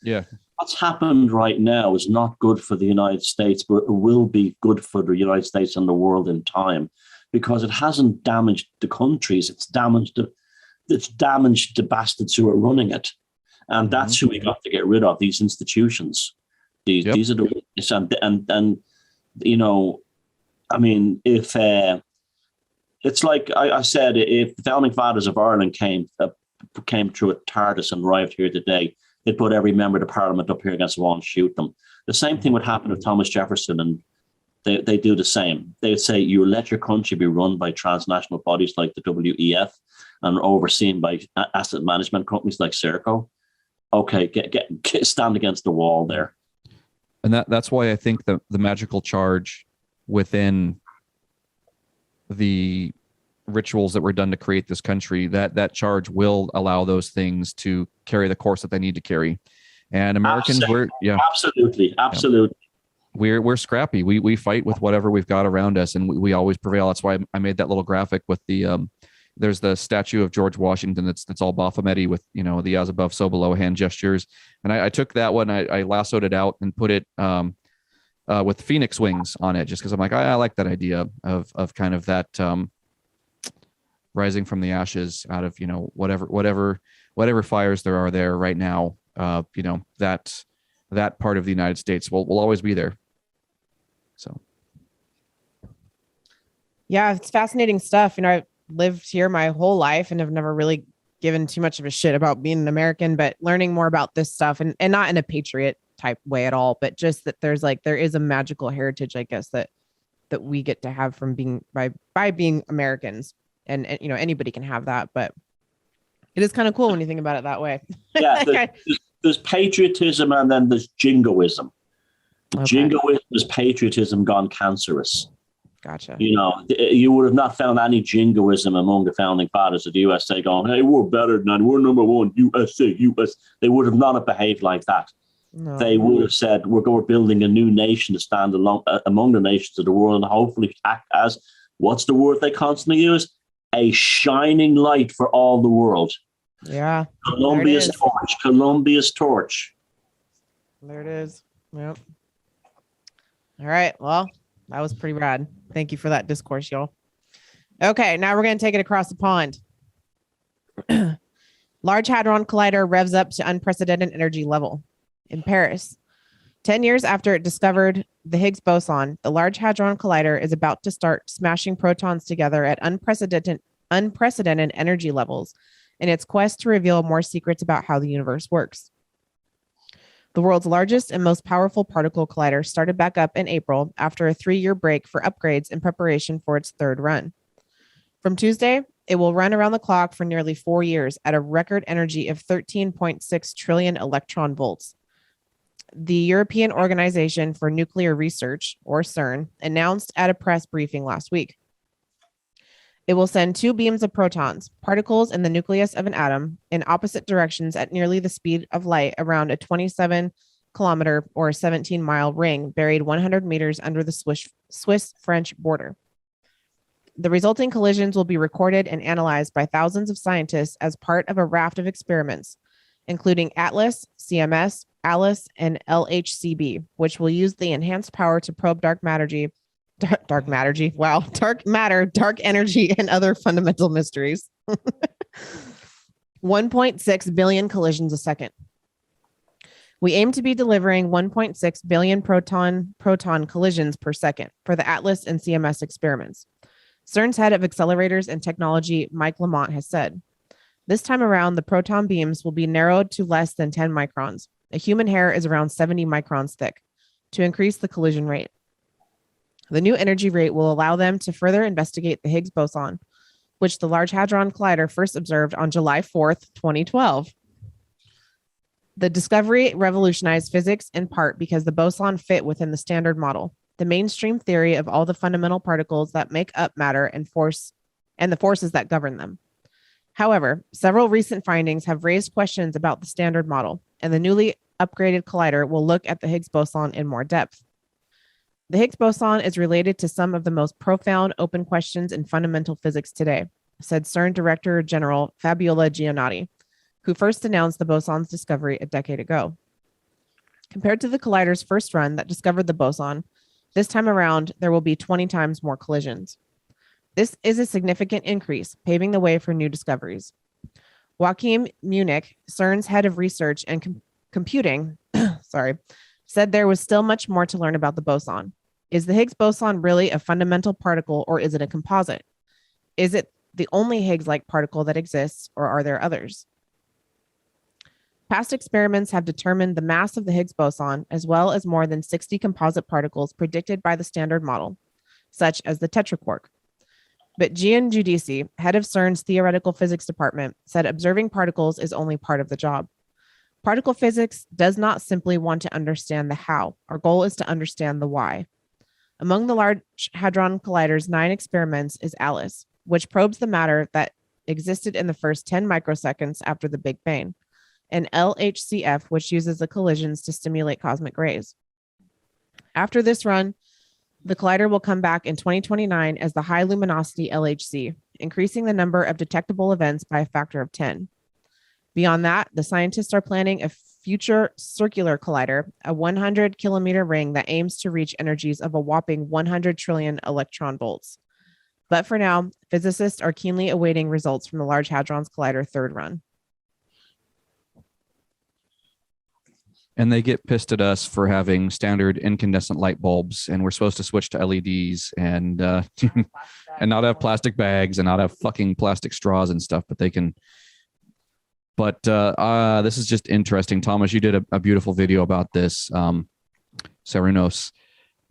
what's happened right now is not good for the United States, but it will be good for the United States and the world in time, because it hasn't damaged the countries. It's damaged the bastards who are running it. And that's who we got to get rid of, these institutions. These are the, I mean, if it's like I said, if the founding fathers of Ireland came through a TARDIS and arrived here today, they'd put every member of the parliament up here against the wall and shoot them. The same thing would happen with Thomas Jefferson, and they do the same. They'd say, you let your country be run by transnational bodies like the WEF and overseen by asset management companies like Serco. Okay, get stand against the wall there. And that's why I think the magical charge within the rituals that were done to create this country, that charge will allow those things to carry the course that they need to carry. And Americans, absolutely. We're scrappy. We fight with whatever we've got around us, and we always prevail. That's why I made that little graphic with the there's the statue of George Washington that's all Baphomet with the as above so below hand gestures, and I took that one, I lassoed it out and put it with phoenix wings on it, just because I'm like I like that idea of kind of that rising from the ashes out of whatever fires there are there right now. That part of the United States will always be there. So, yeah, it's fascinating stuff. I've lived here my whole life and have never really given too much of a shit about being an American, but learning more about this stuff and not in a patriot type way at all, but just that there is a magical heritage, I guess, that we get to have from being by being Americans, and anybody can have that, but it is kind of cool when you think about it that way. Yeah. There's patriotism and then there's jingoism. Okay. Jingoism is patriotism gone cancerous. Gotcha. You know, you would have not found any jingoism among the founding fathers of the USA going, hey, we're better than that. We're number one, USA, US. They would have not have behaved like that. No. They would have said, we're building a new nation to stand among the nations of the world and hopefully act as, what's the word they constantly use? A shining light for all the world. Yeah. Columbia's torch. Columbia's torch. There it is. Yep. All right. Well, that was pretty rad. Thank you for that discourse, y'all. Okay, now we're going to take it across the pond. Large Hadron Collider revs up to unprecedented energy level. In Paris, 10 years after it discovered the Higgs boson, the Large Hadron Collider is about to start smashing protons together at unprecedented energy levels in its quest to reveal more secrets about how the universe works. The world's largest and most powerful particle collider started back up in April after a 3-year break for upgrades in preparation for its third run. From Tuesday, it will run around the clock for nearly 4 years at a record energy of 13.6 trillion electron volts. The European Organization for Nuclear Research, or CERN, announced at a press briefing last week. It will send 2 beams of protons, particles in the nucleus of an atom, in opposite directions at nearly the speed of light around a 27-kilometer or 17-mile ring buried 100 meters under the Swiss-French border. The resulting collisions will be recorded and analyzed by thousands of scientists as part of a raft of experiments, including ATLAS, CMS, ALICE, and LHCb, which will use the enhanced power to probe dark matter, dark energy, and other fundamental mysteries. 1.6 billion collisions a second. We aim to be delivering 1.6 billion proton collisions per second for the ATLAS and CMS experiments. CERN's head of accelerators and technology, Mike Lamont, has said, this time around, the proton beams will be narrowed to less than 10 microns. A human hair is around 70 microns thick to increase the collision rate. The new energy rate will allow them to further investigate the Higgs boson, which the Large Hadron Collider first observed on July 4th, 2012. The discovery revolutionized physics in part because the boson fit within the Standard Model, the mainstream theory of all the fundamental particles that make up matter and the forces that govern them. However, several recent findings have raised questions about the Standard Model, and the newly upgraded collider will look at the Higgs boson in more depth. The Higgs boson is related to some of the most profound open questions in fundamental physics today, said CERN Director General Fabiola Giannotti, who first announced the boson's discovery a decade ago. Compared to the collider's first run that discovered the boson, this time around, there will be 20 times more collisions. This is a significant increase, paving the way for new discoveries. Joachim Munich, CERN's head of research and computing, said there was still much more to learn about the boson. Is the Higgs boson really a fundamental particle, or is it a composite? Is it the only Higgs-like particle that exists, or are there others? Past experiments have determined the mass of the Higgs boson, as well as more than 60 composite particles predicted by the Standard Model, such as the tetraquark. But Gian Giudici, head of CERN's theoretical physics department, said observing particles is only part of the job. Particle physics does not simply want to understand the how. Our goal is to understand the why. Among the Large Hadron Collider's 9 experiments is ALICE, which probes the matter that existed in the first 10 microseconds after the Big Bang, and LHCf, which uses the collisions to stimulate cosmic rays. After this run, the collider will come back in 2029 as the high luminosity LHC, increasing the number of detectable events by a factor of 10. Beyond that, the scientists are planning a future circular collider, a 100-kilometer ring that aims to reach energies of a whopping 100 trillion electron volts. But for now, physicists are keenly awaiting results from the Large Hadron Collider third run. And they get pissed at us for having standard incandescent light bulbs, and we're supposed to switch to LEDs and and not have plastic bags and not have fucking plastic straws and stuff. But they can. But this is just interesting, Thomas. You did a beautiful video about this, Serenos,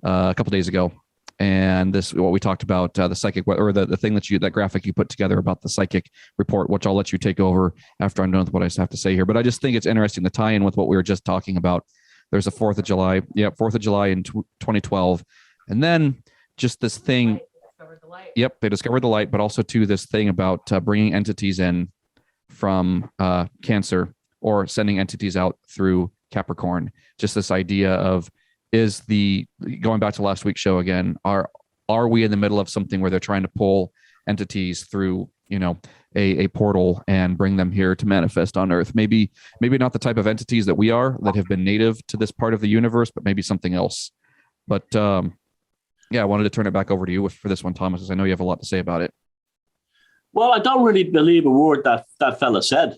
a couple days ago, and this what we talked about the psychic, or the thing that graphic you put together about the psychic report, which I'll let you take over after I'm done with what I have to say here. But I just think it's interesting to tie in with what we were just talking about. There's a 4th of July, 4th of July in 2012, and then just this thing. Yep, they discovered the light, but also too this thing about bringing entities in from Cancer or sending entities out through Capricorn. Just this idea of going back to last week's show again, are we in the middle of something where they're trying to pull entities through, a portal and bring them here to manifest on Earth? Maybe not the type of entities that we are that have been native to this part of the universe, but maybe something else. But I wanted to turn it back over to you for this one, Thomas, as I know you have a lot to say about it. Well, I don't really believe a word that fella said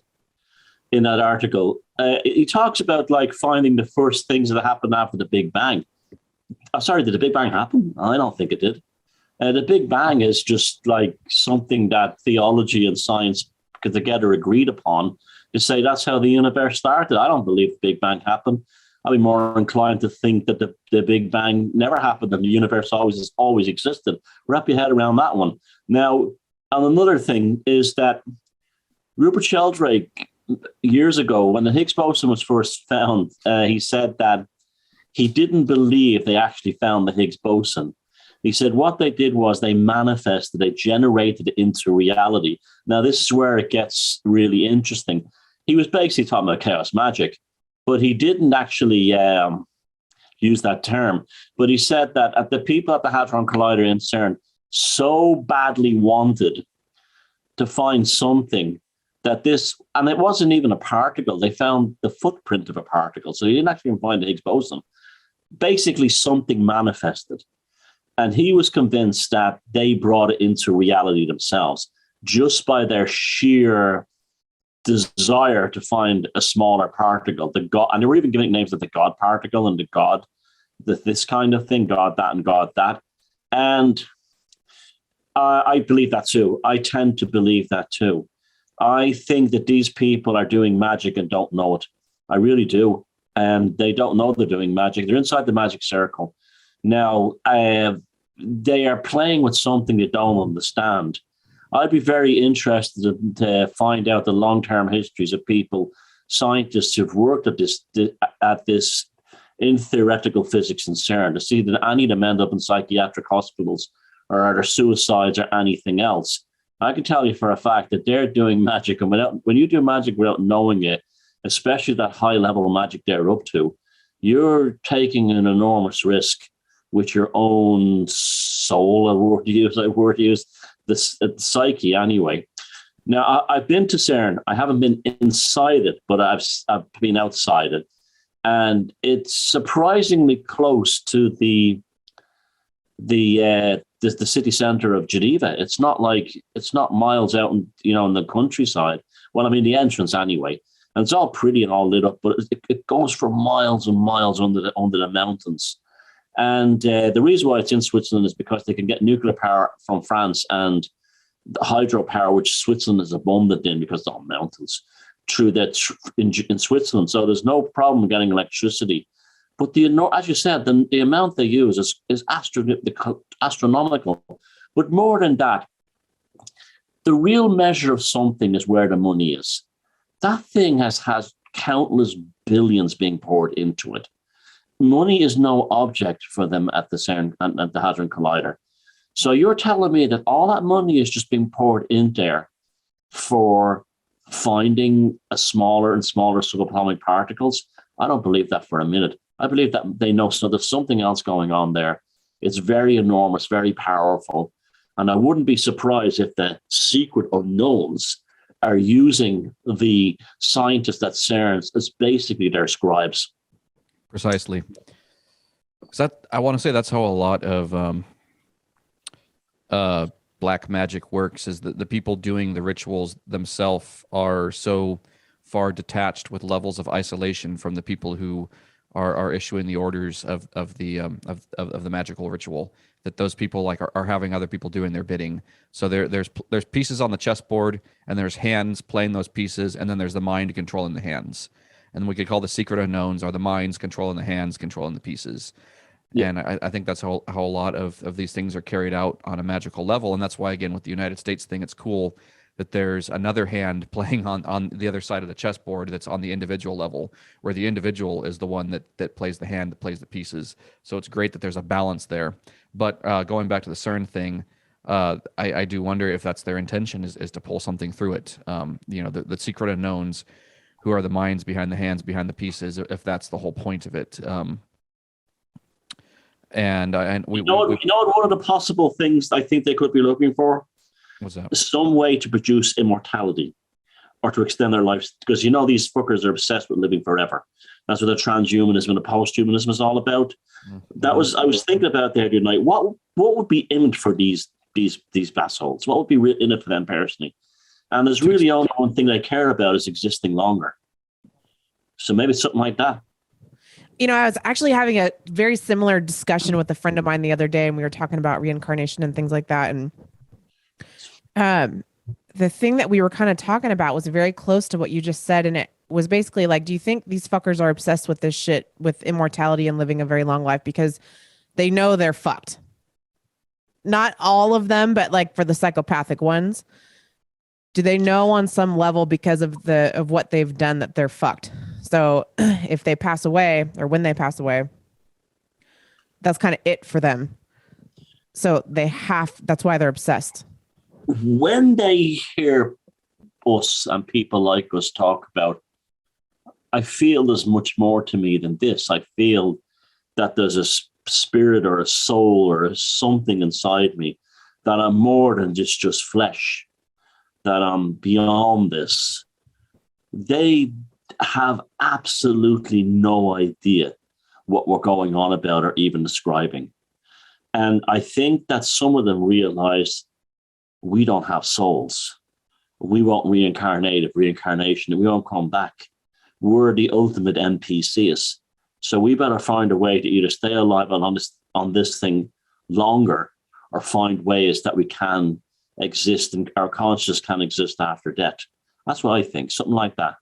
in that article. He talks about like finding the first things that happened after the Big Bang. Did the Big Bang happen? I don't think it did. The Big Bang is just like something that theology and science together agreed upon to say that's how the universe started. I don't believe the Big Bang happened. I'd be more inclined to think that the Big Bang never happened and the universe always existed. Wrap your head around that one. Now, and another thing is that Rupert Sheldrake, years ago, when the Higgs boson was first found, he said that he didn't believe they actually found the Higgs boson. He said what they did was they manifested, they generated it into reality. Now, this is where it gets really interesting. He was basically talking about chaos magic, but he didn't actually use that term. But he said that the people at the Hadron Collider in CERN so badly wanted to find something that and it wasn't even a particle. They found the footprint of a particle. So he didn't actually find the Higgs boson. Basically, something manifested. And he was convinced that they brought it into reality themselves just by their sheer desire to find a smaller particle, the God, and they were even giving names of the God particle and the God, this kind of thing, God that and God that. And I believe that too. I tend to believe that too. I think that these people are doing magic and don't know it. I really do. And they don't know they're doing magic. They're inside the magic circle. Now, they are playing with something they don't understand. I'd be very interested to find out the long-term histories of people, scientists who've worked at this in theoretical physics and CERN, to see that any of them end up in psychiatric hospitals or are there suicides or anything else. I can tell you for a fact that they're doing magic, and when you do magic without knowing it, especially that high-level magic they're up to, you're taking an enormous risk with your own soul, a word to use, the psyche anyway. Now, I've been to CERN. I haven't been inside it, but I've been outside it. And it's surprisingly close to the city center of Geneva. It's not miles out in the countryside. Well, I mean, the entrance anyway. And it's all pretty and all lit up, but it goes for miles and miles under the mountains. And the reason why it's in Switzerland is because they can get nuclear power from France and the hydropower, which Switzerland is abundant in because it's all mountains, through that in Switzerland. So there's no problem getting electricity. But as you said, the amount they use is astronomical. But more than that, the real measure of something is where the money is. That thing has countless billions being poured into it. Money is no object for them at the CERN and at the Hadron Collider. So you're telling me that all that money is just being poured in there for finding a smaller and smaller subatomic particles? I don't believe that for a minute. I believe that they know there's something else going on there. It's very enormous, very powerful. And I wouldn't be surprised if the secret unknowns are using the scientists at CERN as basically their scribes. Precisely. I want to say that's how a lot of black magic works, is that the people doing the rituals themselves are so far detached with levels of isolation from the people who are issuing the orders of the magical ritual, that those people are having other people doing their bidding. So there's pieces on the chessboard, and there's hands playing those pieces, and then there's the mind controlling the hands. And we could call the secret unknowns are the minds controlling the hands, controlling the pieces. Yeah. And I think that's how a lot of these things are carried out on a magical level. And that's why, again, with the United States thing, it's cool that there's another hand playing on the other side of the chessboard that's on the individual level, where the individual is the one that plays the hand, that plays the pieces. So it's great that there's a balance there. But going back to the CERN thing, I do wonder if that's their intention, is to pull something through it. The secret unknowns, who are the minds behind the hands, behind the pieces, if that's the whole point of it. And we one of the possible things I think they could be looking for, what's that? Some way to produce immortality or to extend their lives, because these fuckers are obsessed with living forever. That's what the transhumanism and the posthumanism is all about. Mm-hmm. I was thinking about the other night. What would be in it for these assholes? What would be in it for them personally? And there's really only one thing they care about, is existing longer. So maybe something like that. I was actually having a very similar discussion with a friend of mine the other day, and we were talking about reincarnation and things like that. And the thing that we were kind of talking about was very close to what you just said. And it was basically like, do you think these fuckers are obsessed with this shit, with immortality and living a very long life, because they know they're fucked? Not all of them, but like for the psychopathic ones, do they know on some level, because of what they've done, that they're fucked? So if they pass away, or when they pass away, that's kind of it for them. So that's why they're obsessed. When they hear us and people like us talk about, I feel there's much more to me than this. I feel that there's a spirit or a soul or something inside me, that I'm more than just flesh, that I'm beyond this. They have absolutely no idea what we're going on about or even describing. And I think that some of them realize we don't have souls. We won't reincarnate if reincarnation, we won't come back. We're the ultimate NPCs. So we better find a way to either stay alive on this thing longer, or find ways that we can exist and our consciousness can exist after death. That's what I think, something like that.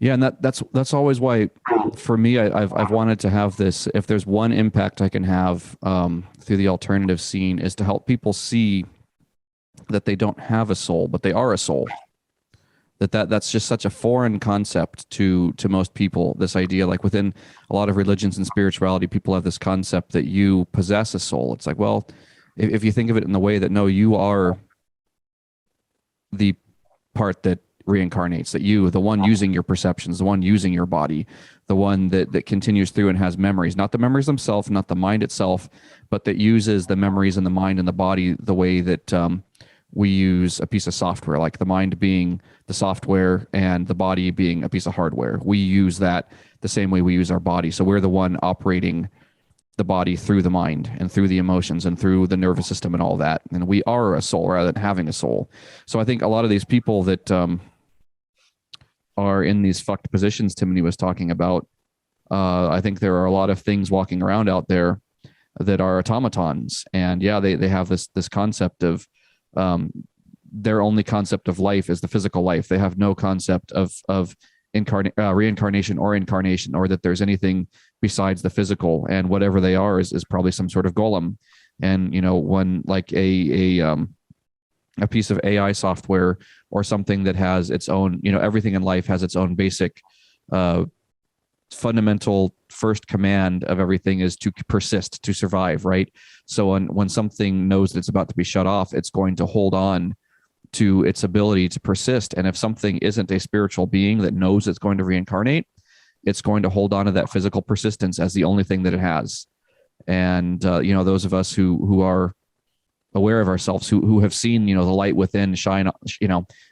Yeah, and that's always why, for me, I've wanted to have this. If there's one impact I can have through the alternative scene, is to help people see that they don't have a soul, but they are a soul. That's just such a foreign concept to most people. This idea, like within a lot of religions and spirituality, people have this concept that you possess a soul. It's like, well, if you think of it in the way that, no, you are the part that reincarnates, that you, the one using your perceptions, the one using your body, the one that continues through and has memories, not the memories themselves, not the mind itself, but that uses the memories in the mind and the body the way that we use a piece of software, like the mind being the software and the body being a piece of hardware. We use that the same way we use our body. So we're the one operating the body through the mind and through the emotions and through the nervous system and all that. And we are a soul rather than having a soul. So I think a lot of these people that are in these fucked positions Timothy was talking about, I think there are a lot of things walking around out there that are automatons. And yeah, they have this concept of their only concept of life is the physical life. They have no concept of reincarnation or incarnation, or that there's anything besides the physical, and whatever they are is probably some sort of golem. And when like a piece of AI software or something that has its own, everything in life has its own basic fundamental first command of everything is to persist, to survive, right? So when something knows that it's about to be shut off, it's going to hold on to its ability to persist. And if something isn't a spiritual being that knows it's going to reincarnate, it's going to hold on to that physical persistence as the only thing that it has. And those of us who are aware of ourselves, who have seen the light within shine,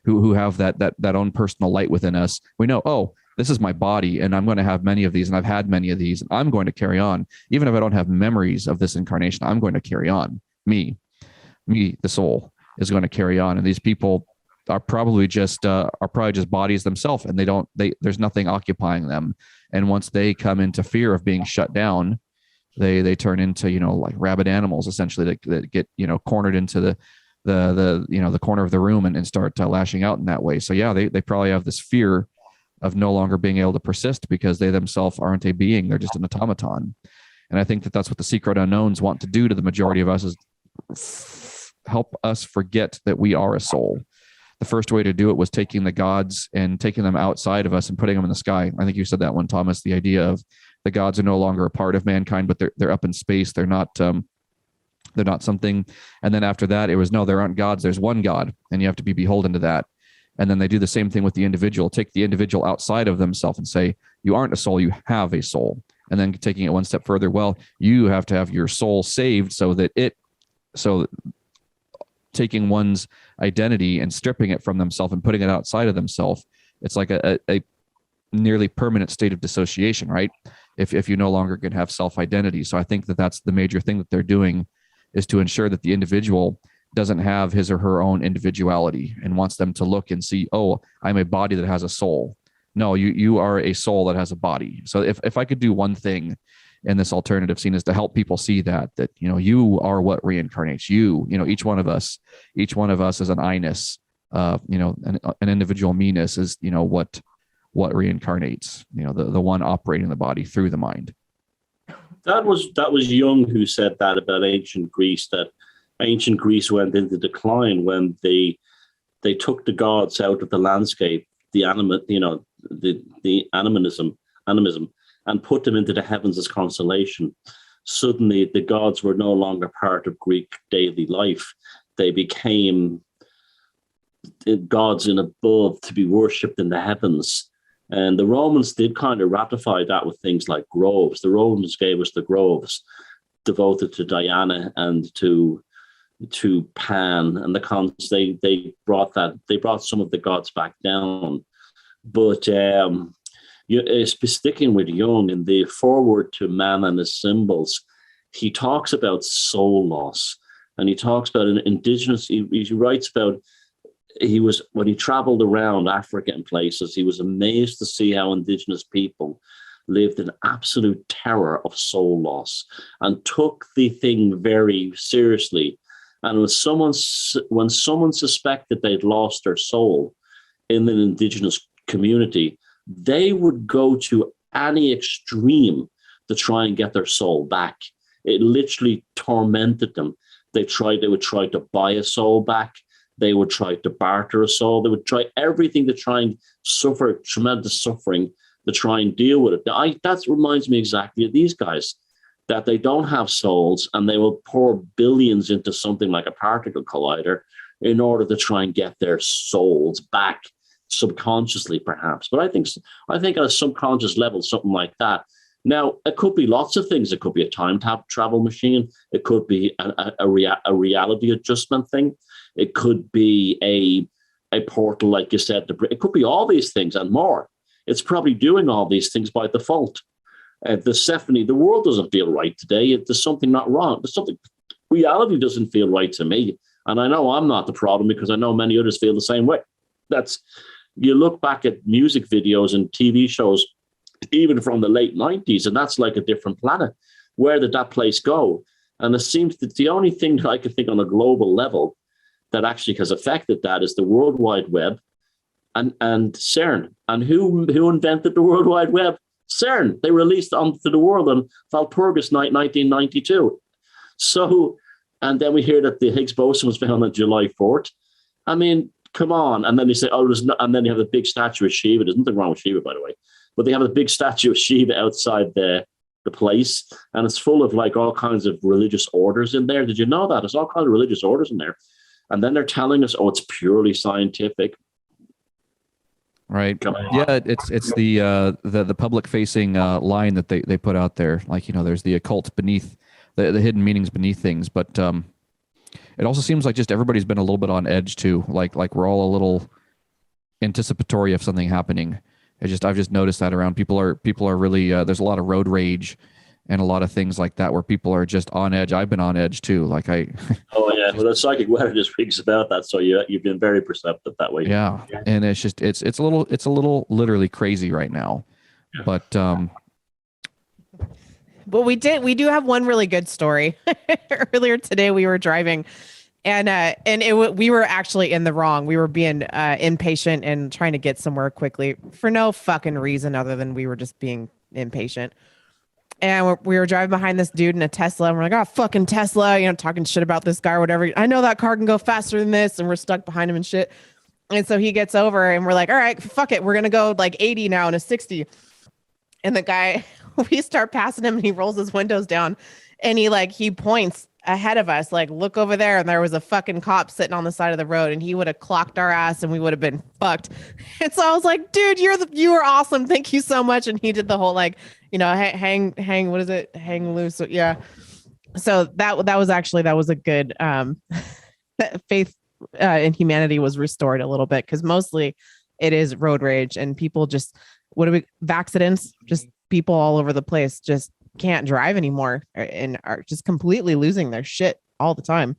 who have that own personal light within us, we know, oh, this is my body, and I'm going to have many of these, and I've had many of these, and I'm going to carry on. Even if I don't have memories of this incarnation, I'm going to carry on. Me, the soul, is going to carry on. And these people are probably just bodies themselves, and there's nothing occupying them. And once they come into fear of being shut down, they turn into like rabid animals, essentially, that get cornered into the corner of the room and start lashing out in that way. So yeah, they probably have this fear of no longer being able to persist, because they themselves aren't a being, they're just an automaton. And I think that's what the secret unknowns want to do to the majority of us, is help us forget that we are a soul. The first way to do it was taking the gods and taking them outside of us and putting them in the sky. I think you said that one, Thomas, the idea of the gods are no longer a part of mankind, but they're up in space. They're not something. And then after that, it was, no, there aren't gods. There's one God, and you have to be beholden to that. And then they do the same thing with the individual, take the individual outside of themselves and say, you aren't a soul, you have a soul. And then taking it one step further, well, you have to have your soul saved so taking one's identity and stripping it from themselves and putting it outside of themselves, it's like a nearly permanent state of dissociation, right? If you no longer can have self-identity. So I think that that's the major thing that they're doing, is to ensure that the individual doesn't have his or her own individuality and wants them to look and see, oh, I'm a body that has a soul. No, you are a soul that has a body. So if I could do one thing in this alternative scene, is to help people see that you are what reincarnates you. Each one of us is an I-ness. An individual me-ness is what reincarnates. The one operating the body through the mind. That was Jung who said that about ancient Greece. That ancient Greece went into decline when they took the gods out of the landscape, the animism, and put them into the heavens as constellation. Suddenly, the gods were no longer part of Greek daily life. They became gods in above to be worshipped in the heavens. And the Romans did kind of ratify that with things like groves. The Romans gave us the groves devoted to Diana and to Pan and the cons. They brought some of the gods back down. But sticking with Jung in the foreword to Man and His Symbols, he talks about soul loss, and he talks about an indigenous. He writes about when he traveled around Africa and places, he was amazed to see how indigenous people lived in absolute terror of soul loss and took the thing very seriously. And when someone suspected they'd lost their soul in an indigenous community, they would go to any extreme to try and get their soul back. It literally tormented them. They would try to buy a soul back. They would try to barter a soul. They would try everything to try and suffer tremendous suffering to try and deal with it. That reminds me exactly of these guys, that they don't have souls and they will pour billions into something like a particle collider in order to try and get their souls back, subconsciously perhaps. But I think at a subconscious level, something like that. Now, it could be lots of things. It could be a time travel machine. It could be a reality adjustment thing. It could be a portal, like you said. It could be all these things and more. It's probably doing all these things by default. The world doesn't feel right today. There's something not wrong. Reality doesn't feel right to me. And I know I'm not the problem because I know many others feel the same way. You look back at music videos and TV shows, even from the late 90s, and that's like a different planet. Where did that place go? And it seems that the only thing that I can think on a global level that actually has affected that is the World Wide Web and CERN. And who invented the World Wide Web? CERN. They released onto the world on Walpurgis night 1992. So, and then we hear that the Higgs boson was found on July 4th. I mean, come on. And then they say, and then you have the big statue of Shiva. There's nothing wrong with Shiva, by the way. But they have a big statue of Shiva outside the place, and it's full of like all kinds of religious orders in there. Did you know that? There's all kinds of religious orders in there. And then they're telling us, oh, it's purely scientific. Right. Yeah, it's the public facing line that they put out there. Like, there's the occult beneath the hidden meanings beneath things, but it also seems like just everybody's been a little bit on edge too. Like we're all a little anticipatory of something happening. I've just noticed that around people are really there's a lot of road rage and a lot of things like that where people are just on edge. I've been on edge too. Oh yeah, well, the psychic weather just speaks about that. So you've been very perceptive that way. Yeah, and it's just it's a little literally crazy right now, yeah. But we do have one really good story. Earlier today we were driving. We were actually in the wrong. We were being impatient and trying to get somewhere quickly for no fucking reason other than we were just being impatient. And we were driving behind this dude in a Tesla, and we're like, oh, fucking Tesla, talking shit about this guy or whatever. I know that car can go faster than this, and we're stuck behind him and shit. And so he gets over, and we're like, all right, fuck it. We're going to go like 80 now and a 60. And the guy, we start passing him, and he rolls his windows down, and he points ahead of us, like, look over there. And there was a fucking cop sitting on the side of the road, and he would have clocked our ass, and we would have been fucked. And so I was like, dude, you were awesome. Thank you so much. And he did the whole, hang, what is it? Hang loose. Yeah. So that was a good, faith in humanity was restored a little bit, because mostly it is road rage, and people just, accidents, just people all over the place just can't drive anymore and are just completely losing their shit all the time.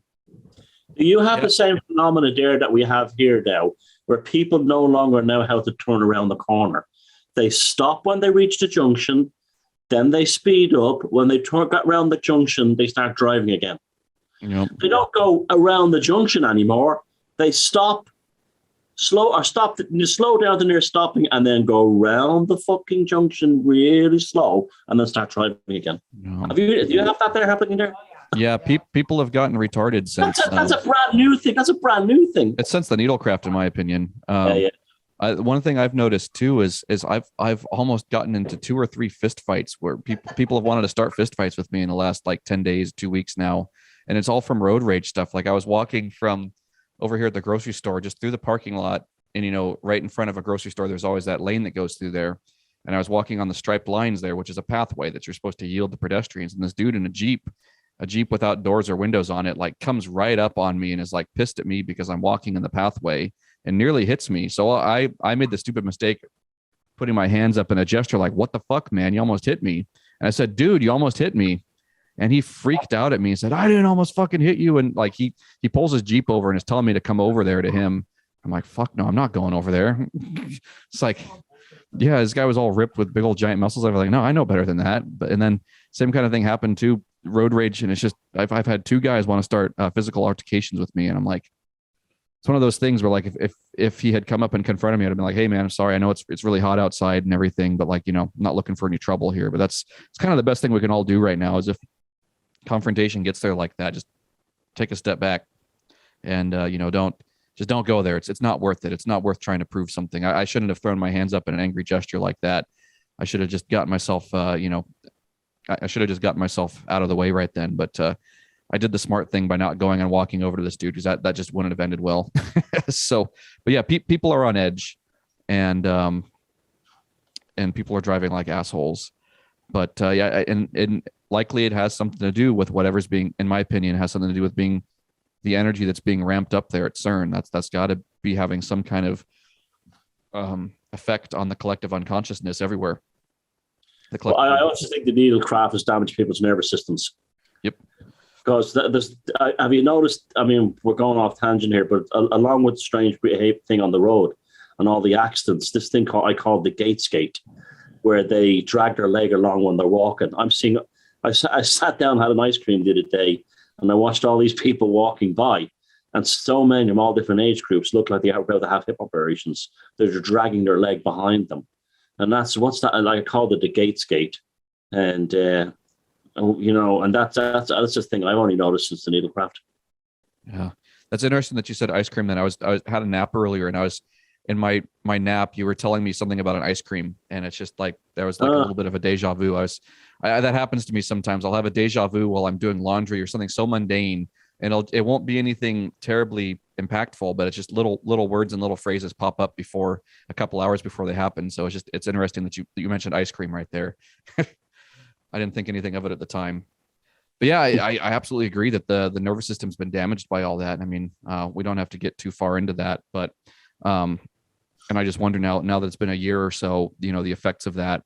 Do you have the same phenomena there that we have here now, where people no longer know how to turn around the corner? They stop when they reach the junction, then they speed up. When they got around the junction, they start driving again. Yep. They don't go around the junction anymore. They stop, slow down to near stopping, and then go around the fucking junction really slow, and then start driving again. No. Do you have that there happening there? Yeah, people have gotten retarded since. That's a brand new thing. That's a brand new thing. It's since the needlecraft, in my opinion. One thing I've noticed too is I've almost gotten into 2 or 3 fist fights where people have wanted to start fist fights with me in the last 10 days, 2 weeks now, and it's all from road rage stuff. Like, I was walking from over here at the grocery store, just through the parking lot, and right in front of a grocery store, there's always that lane that goes through there. And I was walking on the striped lines there, which is a pathway that you're supposed to yield to pedestrians. And this dude in a Jeep without doors or windows on it, comes right up on me and is pissed at me because I'm walking in the pathway, and nearly hits me. So I made the stupid mistake putting my hands up in a gesture like, what the fuck, man? You almost hit me. And I said, dude, you almost hit me. And he freaked out at me and said, I didn't almost fucking hit you. And he pulls his Jeep over and is telling me to come over there to him. I'm like, fuck no, I'm not going over there. It's like, yeah, this guy was all ripped with big old giant muscles. I was like, no, I know better than that. And then same kind of thing happened too, road rage. And it's just, I've had 2 guys want to start physical altercations with me. And I'm like, it's one of those things where if he had come up and confronted me, I'd have been like, hey man, I'm sorry. I know it's really hot outside and everything, but I'm not looking for any trouble here. But it's kind of the best thing we can all do right now, is if confrontation gets there like that, just take a step back and, don't go there. It's not worth it. It's not worth trying to prove something. I shouldn't have thrown my hands up in an angry gesture like that. I should have just gotten myself, I should have just gotten myself out of the way right then. But I did the smart thing by not going and walking over to this dude, because that just wouldn't have ended well. So, but yeah, people are on edge, and people are driving like assholes. But and likely it has something to do with whatever's being, in my opinion, has something to do with being the energy that's being ramped up there at CERN. That's got to be having some kind of effect on the collective unconsciousness everywhere. I also think the needlecraft has damaged people's nervous systems. Yep. Because have you noticed? I mean, we're going off tangent here, but along with the strange behavior thing on the road and all the accidents, this thing I call the gate skate, where they drag their leg along when they're walking. I sat down, had an ice cream the other day, and I watched all these people walking by, and so many from all different age groups look like they are about to have hip operations. They're dragging their leg behind them, and that's I called it the gate skate, and and that's the thing I've only noticed since the needlecraft. Yeah, that's interesting that you said ice cream. Then I had a nap earlier, and I was in my nap. You were telling me something about an ice cream, and it's just there was a little bit of a deja vu. That happens to me sometimes. I'll have a deja vu while I'm doing laundry or something so mundane, and it won't be anything terribly impactful, but it's just little words and little phrases pop up before a couple hours before they happen. So it's interesting that you mentioned ice cream right there. I didn't think anything of it at the time, but yeah, I absolutely agree that the nervous system's been damaged by all that. I mean, we don't have to get too far into that, but and I just wonder now that it's been a year or so, the effects of that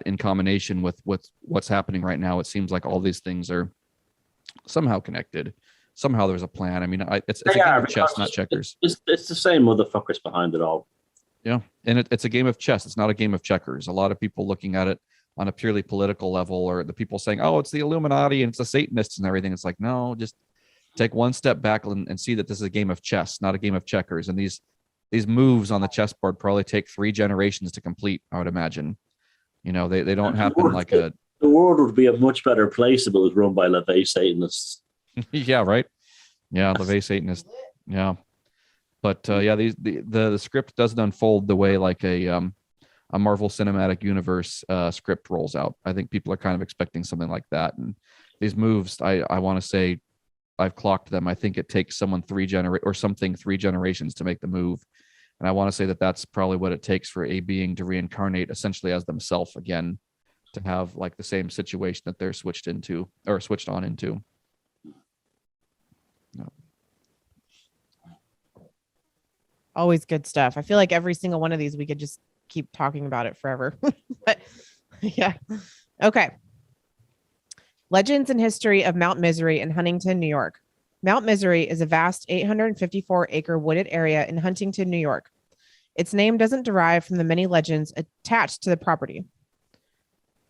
in combination with what's happening right now, it seems like all these things are somehow connected. Somehow there's a plan. I mean, it's a game of chess, not checkers. It's the same motherfuckers behind it all. Yeah, and it's a game of chess. It's not a game of checkers. A lot of people looking at it on a purely political level, or the people saying, oh, it's the Illuminati and it's the Satanists and everything. It's like, no, just take one step back and see that this is a game of chess, not a game of checkers. And these moves on the chessboard probably take 3 generations to complete, I would imagine. You know, they don't happen like a. The world would be a much better place if it was run by Lafayette Satanists. Yeah, right. Yeah, Lafayette Satanist. Yeah, but yeah, the script doesn't unfold the way like a Marvel Cinematic Universe script rolls out. I think people are kind of expecting something like that, and these moves, I want to say, I've clocked them. I think it takes someone three generations to make the move, and I want to say that that's probably what it takes for a being to reincarnate essentially as themselves again, to have like the same situation that they're switched on into. No. Always good stuff. I feel like every single one of these we could just keep talking about it forever. But yeah. Okay. Legends and history of Mount Misery in Huntington, New York. Mount Misery is a vast 854-acre wooded area in Huntington, New York. Its name doesn't derive from the many legends attached to the property.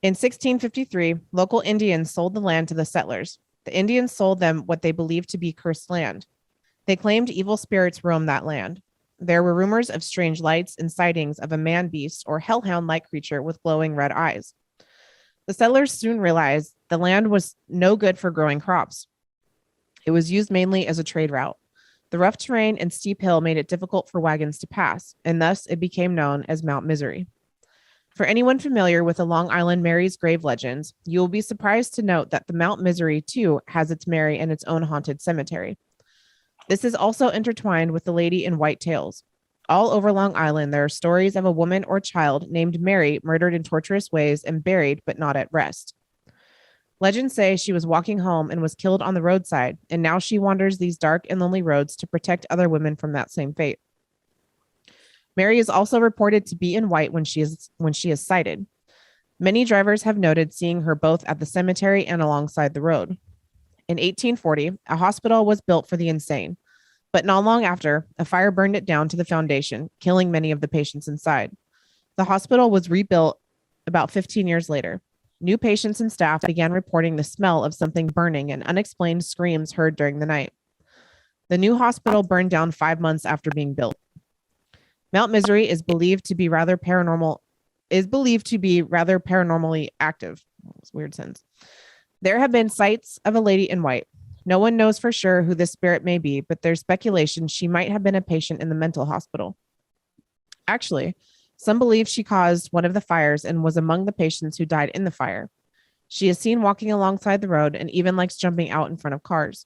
In 1653, local Indians sold the land to the settlers. The Indians sold them what they believed to be cursed land. They claimed evil spirits roamed that land. There were rumors of strange lights and sightings of a man-beast or hellhound-like creature with glowing red eyes. The settlers soon realized the land was no good for growing crops. It was used mainly as a trade route. The rough terrain and steep hill made it difficult for wagons to pass, and thus it became known as Mount Misery. For anyone familiar with the Long Island Mary's grave legends, you will be surprised to note that the Mount Misery, too, has its Mary and its own haunted cemetery. This is also intertwined with the Lady in White Tales. All over Long Island, there are stories of a woman or child named Mary murdered in torturous ways and buried, but not at rest. Legends say she was walking home and was killed on the roadside, and now she wanders these dark and lonely roads to protect other women from that same fate. Mary is also reported to be in white when she is sighted. Many drivers have noted seeing her both at the cemetery and alongside the road. In 1840, a hospital was built for the insane, but not long after, a fire burned it down to the foundation, killing many of the patients inside. The hospital was rebuilt about 15 years later. New patients and staff began reporting the smell of something burning and unexplained screams heard during the night. The new hospital burned down 5 months after being built. Mount Misery is believed to be rather paranormally active. That was a weird sentence. There have been sights of a lady in white. No one knows for sure who this spirit may be, but there's speculation she might have been a patient in the mental hospital. Actually, some believe she caused one of the fires and was among the patients who died in the fire. She is seen walking alongside the road and even likes jumping out in front of cars.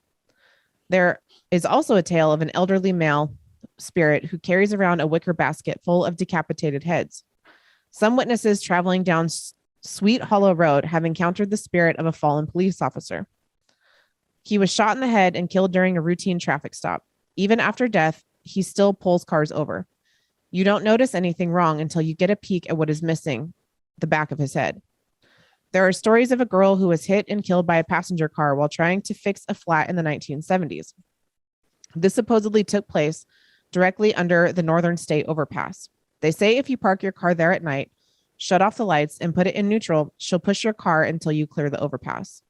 There is also a tale of an elderly male spirit who carries around a wicker basket full of decapitated heads. Some witnesses traveling down Sweet Hollow Road have encountered the spirit of a fallen police officer. He was shot in the head and killed during a routine traffic stop. Even after death, he still pulls cars over. You don't notice anything wrong until you get a peek at what is missing, the back of his head. There are stories of a girl who was hit and killed by a passenger car while trying to fix a flat in the 1970s. This supposedly took place directly under the Northern State Overpass. They say if you park your car there at night, shut off the lights, and put it in neutral, she'll push your car until you clear the overpass.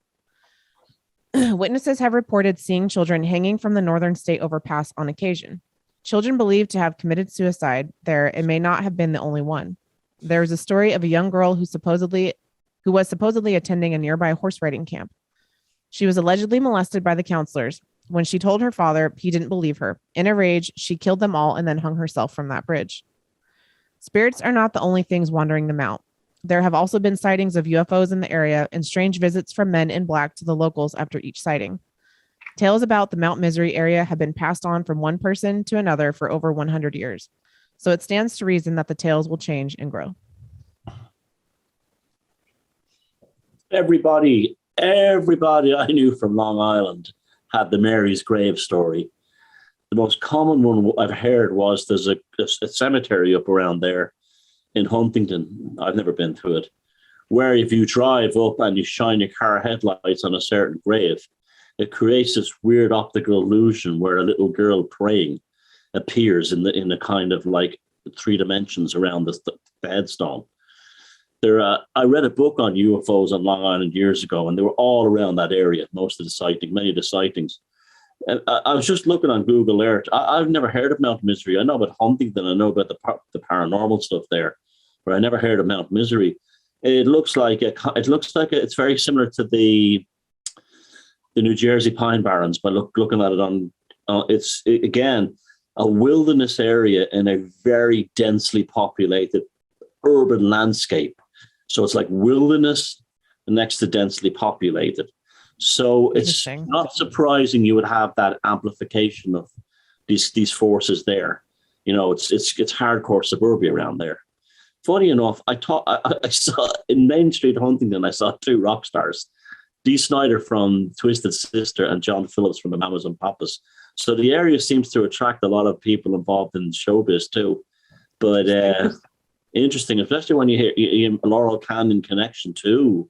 Witnesses have reported seeing children hanging from the Northern State Overpass on occasion. Children believed to have committed suicide there and may not have been the only one. There is a story of a young girl who was supposedly attending a nearby horse riding camp. She was allegedly molested by the counselors. When she told her father, he didn't believe her. In a rage, she killed them all and then hung herself from that bridge. Spirits are not the only things wandering the mount. There have also been sightings of UFOs in the area and strange visits from men in black to the locals after each sighting. Tales about the Mount Misery area have been passed on from one person to another for over 100 years. So it stands to reason that the tales will change and grow. Everybody I knew from Long Island had the Mary's grave story. The most common one I've heard was there's a cemetery up around there in Huntington. I've never been to it, where if you drive up and you shine your car headlights on a certain grave, it creates this weird optical illusion where a little girl praying appears in the kind of like 3 dimensions around the headstone. I read a book on UFOs on Long Island years ago, and they were all around that area. Many of the sightings. I was just looking on Google Earth. I've never heard of Mount Misery. I know about Huntington. I know about the paranormal stuff there, but I never heard of Mount Misery. It looks like it's very similar to the New Jersey Pine Barrens, by looking at it on, again, a wilderness area in a very densely populated urban landscape. So it's like wilderness next to densely populated. So it's not surprising you would have that amplification of these forces there. You know, it's hardcore suburbia around there. Funny enough, I saw in Main Street, Huntington, I saw two rock stars, Dee Snider from Twisted Sister and John Phillips from the Mamas and Papas. So the area seems to attract a lot of people involved in showbiz too. But interesting, especially when you hear Laurel Canyon connection to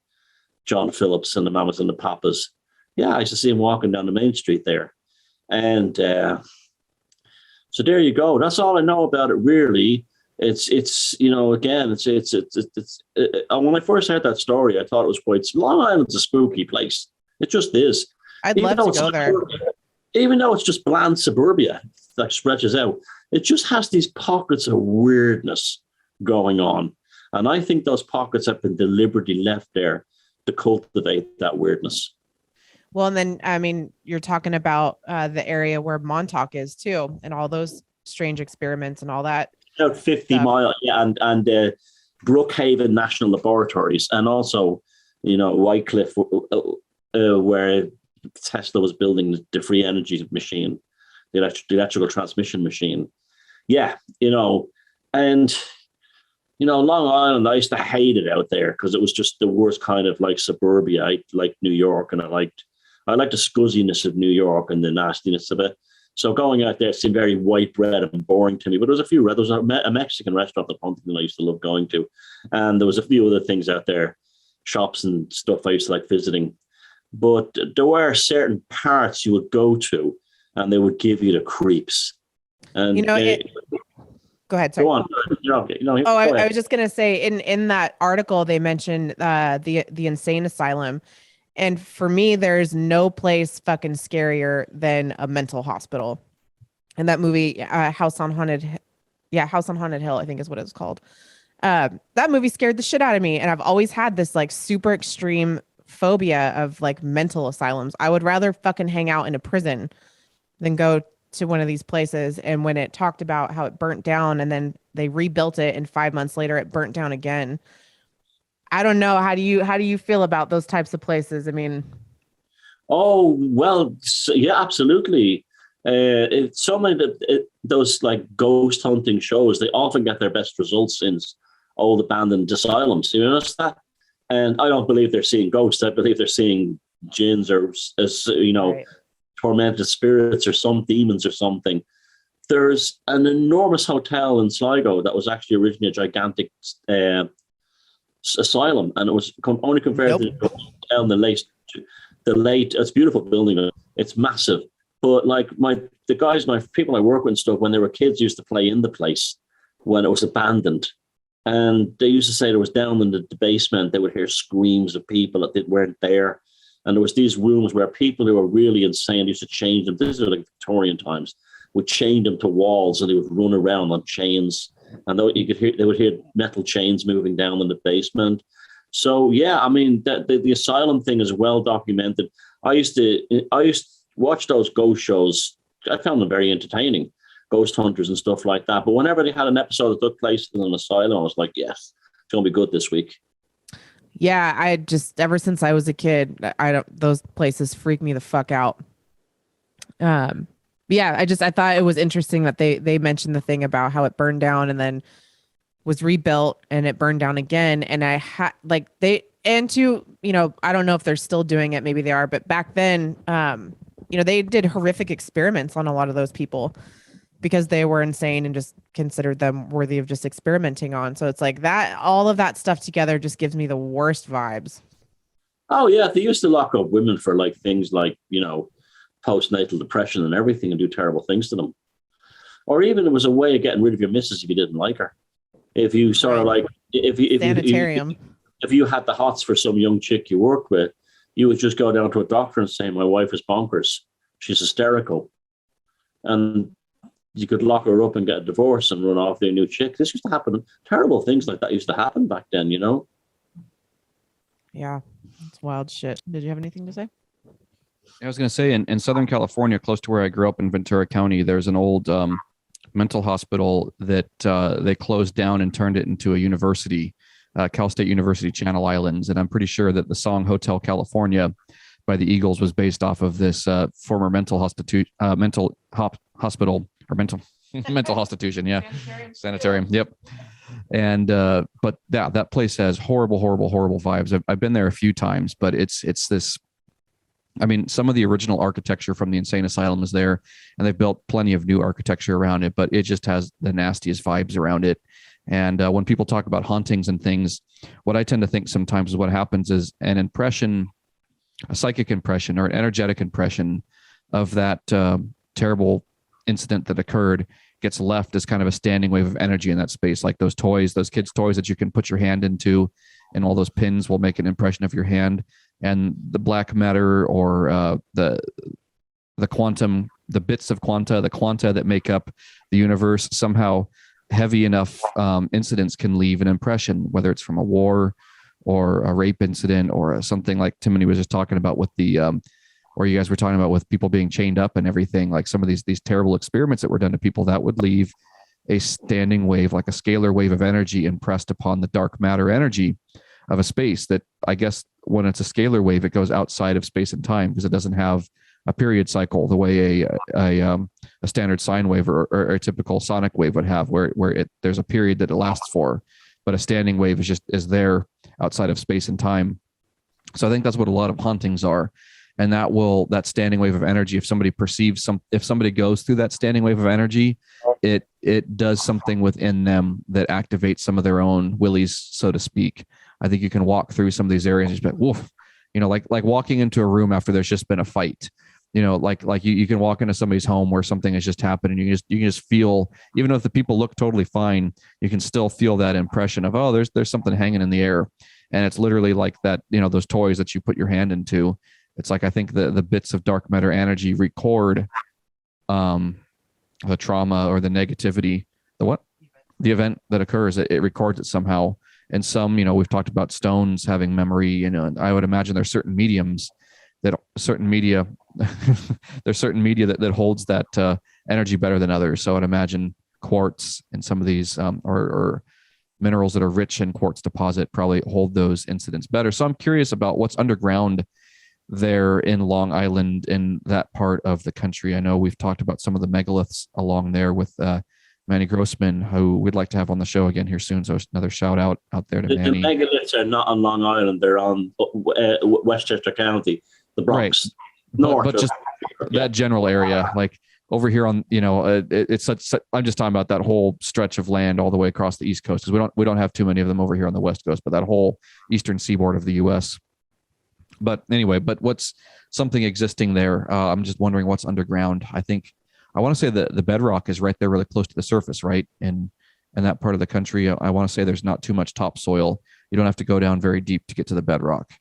John Phillips and the Mamas and the Papas. Yeah, I used to see him walking down the Main Street there. And so there you go. That's all I know about it, really. It's you know, again, it's when I first heard that story, I thought it was quite, Long Island's a spooky place. It just is. I'd love to go there. Even though it's just bland suburbia that stretches out, it just has these pockets of weirdness going on. And I think those pockets have been deliberately left there to cultivate that weirdness. Well, and then, I mean, you're talking about the area where Montauk is too, and all those strange experiments and all that. About 50 miles, yeah, and Brookhaven National Laboratories, and also, you know, Whitecliff, where Tesla was building the free energy machine, the electrical transmission machine. Yeah, you know, and, you know, Long Island, I used to hate it out there because it was just the worst kind of like suburbia. I liked New York, and I liked the scuzziness of New York and the nastiness of it. So going out there seemed very white bread and boring to me. But there was a Mexican restaurant in Huntington I used to love going to. And there was a few other things out there, shops and stuff I used to like visiting. But there were certain parts you would go to and they would give you the creeps. And you know, go ahead. Sorry. Go on. I was just going to say, in that article, they mentioned the insane asylum. And for me, there's no place fucking scarier than a mental hospital. And that movie, House on Haunted Hill, I think is what it's called. That movie scared the shit out of me. And I've always had this like super extreme phobia of like mental asylums. I would rather fucking hang out in a prison than go to one of these places. And when it talked about how it burnt down and then they rebuilt it and 5 months later it burnt down again. I don't know. How do you feel about those types of places? I mean, oh, well, yeah, absolutely. It's so many those like ghost hunting shows, they often get their best results in old abandoned asylums. You notice that? And I don't believe they're seeing ghosts. I believe they're seeing jinns or, you know, right, tormented spirits or some demons or something. There's an enormous hotel in Sligo that was actually originally a gigantic asylum, and it was only converted into a hotel in the late. It's a beautiful building. It's massive, but like my people I work with and stuff, when they were kids, used to play in the place when it was abandoned, and they used to say there was down in the basement they would hear screams of people that weren't there, and there was these rooms where people who were really insane used to change them. This is like Victorian times. Would chain them to walls, and they would run around on chains. And they would hear metal chains moving down in the basement. So yeah, I mean, the asylum thing is well documented. I used to watch those ghost shows. I found them very entertaining, ghost hunters and stuff like that. But whenever they had an episode that took place in an asylum, I was like, yes, it's gonna be good this week. Yeah, I just, ever since I was a kid, those places freak me the fuck out. Yeah, I thought it was interesting that they mentioned the thing about how it burned down and then was rebuilt and it burned down again. And I had you know, I don't know if they're still doing it. Maybe they are. But back then, you know, they did horrific experiments on a lot of those people because they were insane and just considered them worthy of just experimenting on. So it's like that, all of that stuff together just gives me the worst vibes. Oh, yeah. They used to lock up women for like things like, you know, postnatal depression and everything and do terrible things to them. Or even it was a way of getting rid of your missus if you didn't like her. If you sort of like, if you had the hots for some young chick you worked with, you would just go down to a doctor and say, my wife is bonkers. She's hysterical. And you could lock her up and get a divorce and run off with a new chick. This used to happen. Terrible things like that used to happen back then, you know? Yeah, it's wild shit. Did you have anything to say? I was going to say in Southern California, close to where I grew up in Ventura County, there's an old mental hospital that they closed down and turned it into a university, Cal State University, Channel Islands. And I'm pretty sure that the song Hotel California by the Eagles was based off of this former mental hospital or mental mental hostitution. Yeah. Sanitarium. Yep. And but that place has horrible vibes. I've been there a few times, but it's this. I mean, some of the original architecture from the insane asylum is there, and they've built plenty of new architecture around it, but it just has the nastiest vibes around it. And when people talk about hauntings and things, what I tend to think sometimes is what happens is an impression, a psychic impression or an energetic impression of that terrible incident that occurred gets left as kind of a standing wave of energy in that space. Like those toys, those kids' toys that you can put your hand into, and all those pins will make an impression of your hand. And the black matter or the quantum, the bits of quanta, the quanta that make up the universe, somehow heavy enough incidents can leave an impression, whether it's from a war or a rape incident or something like Timothy was just talking about with the, or you guys were talking about with people being chained up and everything, like some of these terrible experiments that were done to people that would leave a standing wave, like a scalar wave of energy impressed upon the dark matter energy of a space that, I guess, when it's a scalar wave, it goes outside of space and time because it doesn't have a period cycle the way a standard sine wave or a typical sonic wave would have, where there's a period that it lasts for, but a standing wave is there outside of space and time. So I think that's what a lot of hauntings are, and that standing wave of energy. If somebody if somebody goes through that standing wave of energy, it does something within them that activates some of their own willies, so to speak. I think you can walk through some of these areas and just be like, woof, like walking into a room after there's just been a fight, like you can walk into somebody's home where something has just happened, and you can just feel, even if the people look totally fine, you can still feel that impression of, oh, there's something hanging in the air. And it's literally like that, those toys that you put your hand into. It's like, I think the bits of dark matter energy record the trauma or the negativity, the event that occurs, it records it somehow. And some, we've talked about stones having memory, and I would imagine there's certain mediums that there's certain media that holds that energy better than others. So I'd imagine quartz and some of these or minerals that are rich in quartz deposit probably hold those incidents better. So I'm curious about what's underground there in Long Island, in that part of the country. I know we've talked about some of the megaliths along there with Manny Grossman, who we'd like to have on the show again here soon. So another shout out there to Manny. The megaliths are not on Long Island; they're on Westchester County, the Bronx, right. North. But just that general area, like over here on, it's such. I'm just talking about that whole stretch of land all the way across the East Coast, because we don't have too many of them over here on the West Coast, but that whole eastern seaboard of the U.S. But anyway, what's something existing there? I'm just wondering what's underground. I want to say that the bedrock is right there really close to the surface, right? And that part of the country, I want to say there's not too much topsoil. You don't have to go down very deep to get to the bedrock.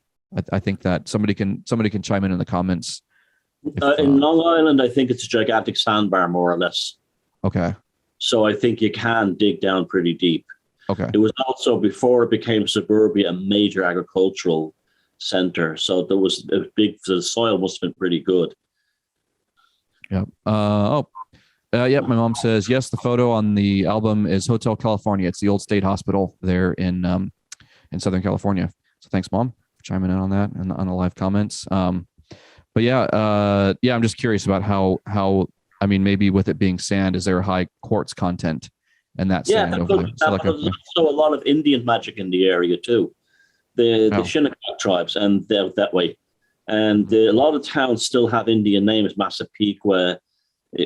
I think that somebody can chime in the comments. In Long Island, I think it's a gigantic sandbar, more or less. Okay. So I think you can dig down pretty deep. Okay. It was also, before it became suburbia, a major agricultural center. So there was the soil must have been pretty good. Yeah. Yep. My mom says, yes, the photo on the album is Hotel California. It's the old state hospital there in Southern California. So thanks, Mom, for chiming in on that and on the live comments. But yeah, I'm just curious about how, I mean, maybe with it being sand, is there a high quartz content and that sand over there? So there's also a lot of Indian magic in the area too. The Shinnecock tribes, and they're that way. And a lot of towns still have Indian names, Massapequa,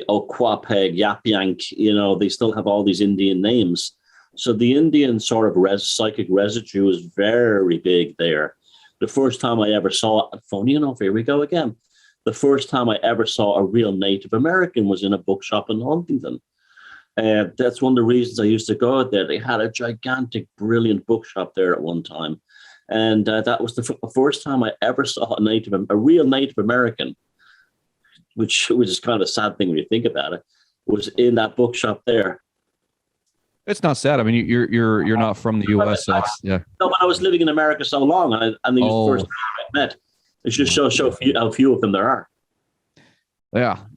Oquapeg, Yapyank, they still have all these Indian names. So the Indian sort of psychic residue is very big there. The first time I ever saw, funny enough, here we go again. The first time I ever saw a real Native American was in a bookshop in Huntington. That's one of the reasons I used to go out there. They had a gigantic, brilliant bookshop there at one time. And that was the first time I ever saw a real Native American, which is kind of a sad thing when you think about it, was in that bookshop there. It's not sad. I mean, you're not from the U.S., so it's, yeah. No, but I was living in America so long, and he was the first I met. It just shows how few of them there are.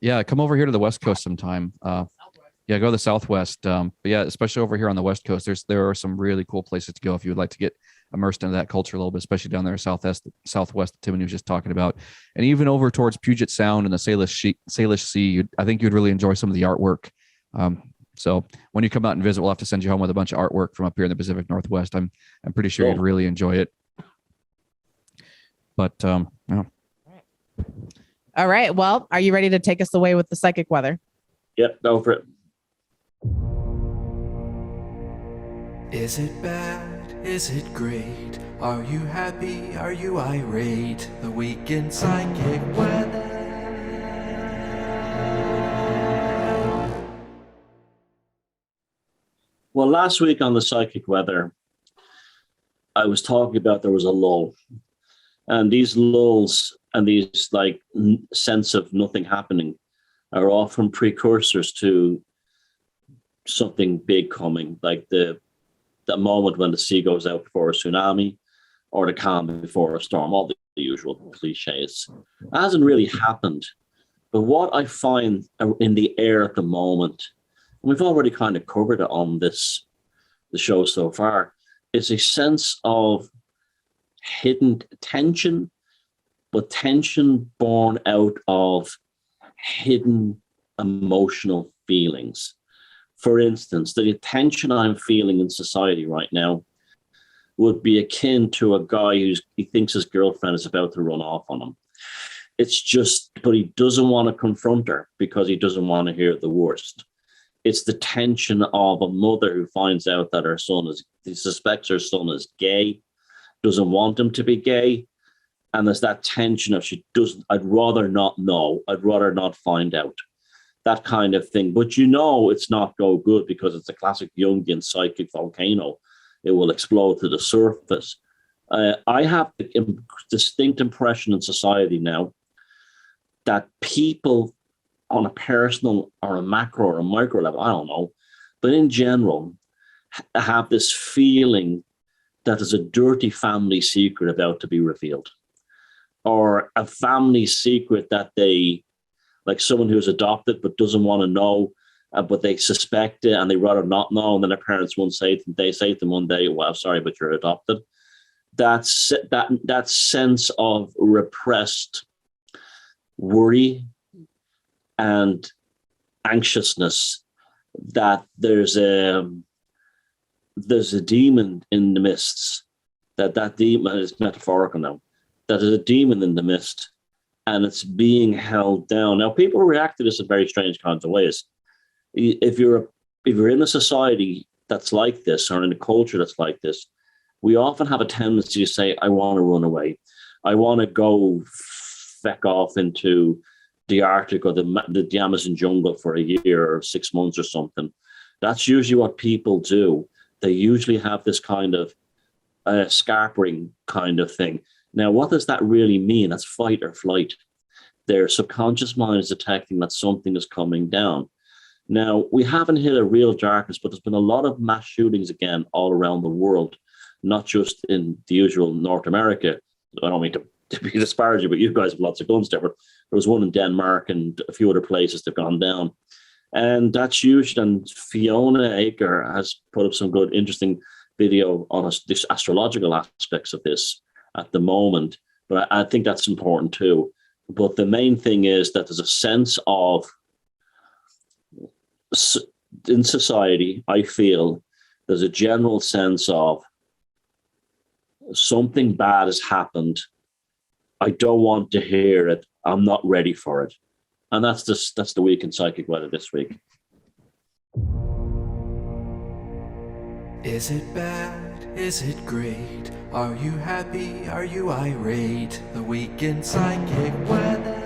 Yeah. Come over here to the West Coast sometime. Yeah, go to the Southwest. But yeah, especially over here on the West Coast, there are some really cool places to go if you would like to get immersed into that culture a little bit, especially down there Southwest that Timothy was just talking about, and even over towards Puget Sound and the Salish Sea. I think you'd really enjoy some of the artwork. So when you come out and visit, we'll have to send you home with a bunch of artwork from up here in the Pacific Northwest. I'm pretty sure you'd really enjoy it. But yeah. All right. Well, are you ready to take us away with the psychic weather? Yep, go for it. Is it bad? Is it great? Are you happy? Are you irate? The weekend psychic weather. Well, last week on the psychic weather, I was talking about there was a lull. And these lulls and these like sense of nothing happening are often precursors to something big coming, like the moment when the sea goes out before a tsunami or the calm before a storm, all the usual cliches. It hasn't really happened. But what I find in the air at the moment, and we've already kind of covered it on the show so far, is a sense of hidden tension, but tension born out of hidden emotional feelings. For instance, the tension I'm feeling in society right now would be akin to a guy he thinks his girlfriend is about to run off on him. It's just, but he doesn't want to confront her because he doesn't want to hear the worst. It's the tension of a mother who finds out that he suspects her son is gay, doesn't want him to be gay. And there's that tension of I'd rather not know. I'd rather not find out. That kind of thing. But it's not go good because it's a classic Jungian psychic volcano. It will explode to the surface. I have the distinct impression in society now that people on a personal or a macro or a micro level, I don't know, but in general, have this feeling that there's a dirty family secret about to be revealed, or a family secret that they, like someone who's adopted but doesn't want to know, but they suspect it and they rather not know, and then their parents won't say it, and they say to them one day, well, I'm sorry, but you're adopted. That sense of repressed worry and anxiousness, that there's a demon in the mists, that demon is metaphorical now, that there's a demon in the mist and it's being held down. Now, people react to this in very strange kinds of ways. If you're in a society that's like this, or in a culture that's like this, we often have a tendency to say, I want to run away. I want to go feck off into the Arctic or the Amazon jungle for a year or 6 months or something. That's usually what people do. They usually have this kind of scarpering kind of thing. Now, what does that really mean? That's fight or flight. Their subconscious mind is detecting that something is coming down. Now, we haven't hit a real darkness, but there's been a lot of mass shootings again all around the world, not just in the usual North America. I don't mean to be disparaging, but you guys have lots of guns there. But there was one in Denmark and a few other places that have gone down. And that's huge. And Fiona Aker has put up some good, interesting video on this astrological aspects of this at the moment. But I think that's important too. But the main thing is that there's a sense of, in society, I feel there's a general sense of something bad has happened. I don't want to hear it. I'm not ready for it. And that's the week in psychic weather this week. Is it bad? Is it great? Are you happy? Are you irate? The week in psychic weather.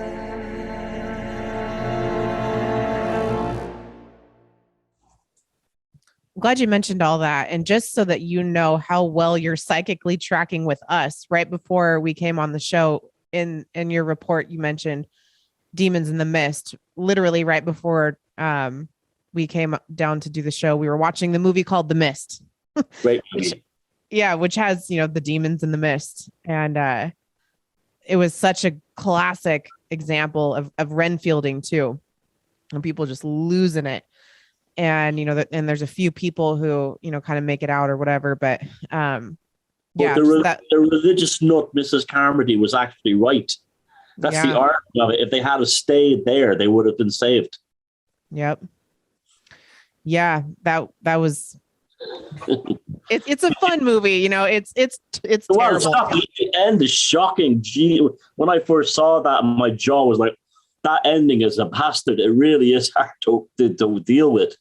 I'm glad you mentioned all that. And just so that you know how well you're psychically tracking with us, right before we came on the show, in your report, you mentioned demons in the mist, literally right before we came down to do the show, we were watching the movie called The Mist. Great movie. Which has, the demons in the mist. And it was such a classic example of Renfielding too. And people just losing it. And, and there's a few people who, kind of make it out or whatever. But the religious nut, Mrs. Carmody, was actually right. That's the art of it. If they had stayed there, they would have been saved. Yep. Yeah, that was. It's a fun movie, it's terrible. The end is shocking. Gee, when I first saw that, my jaw was like, that ending is a bastard. It really is hard to deal with.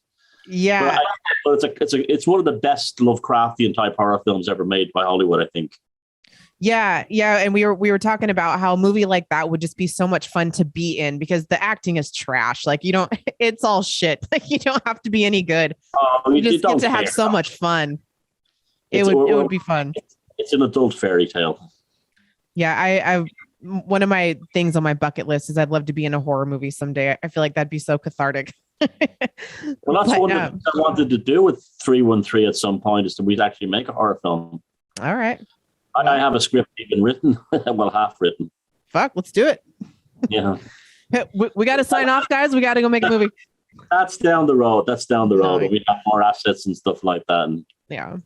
Yeah, but it's one of the best Lovecraftian type horror films ever made by Hollywood, I think. Yeah, and we were talking about how a movie like that would just be so much fun to be in because the acting is trash. Like it's all shit. Like you don't have to be any good. You just get to have so much fun. It would be fun. It's an adult fairy tale. Yeah, I one of my things on my bucket list is I'd love to be in a horror movie someday. I feel like that'd be so cathartic. Well, that's one of the things I wanted to do with 313 at some point is that we'd actually make a horror film. All right. I have a script even written, well, half written. Fuck, let's do it. Yeah. We got to sign off, guys. We got to go make a movie. That's down the road. We have more assets and stuff like that. And, yeah.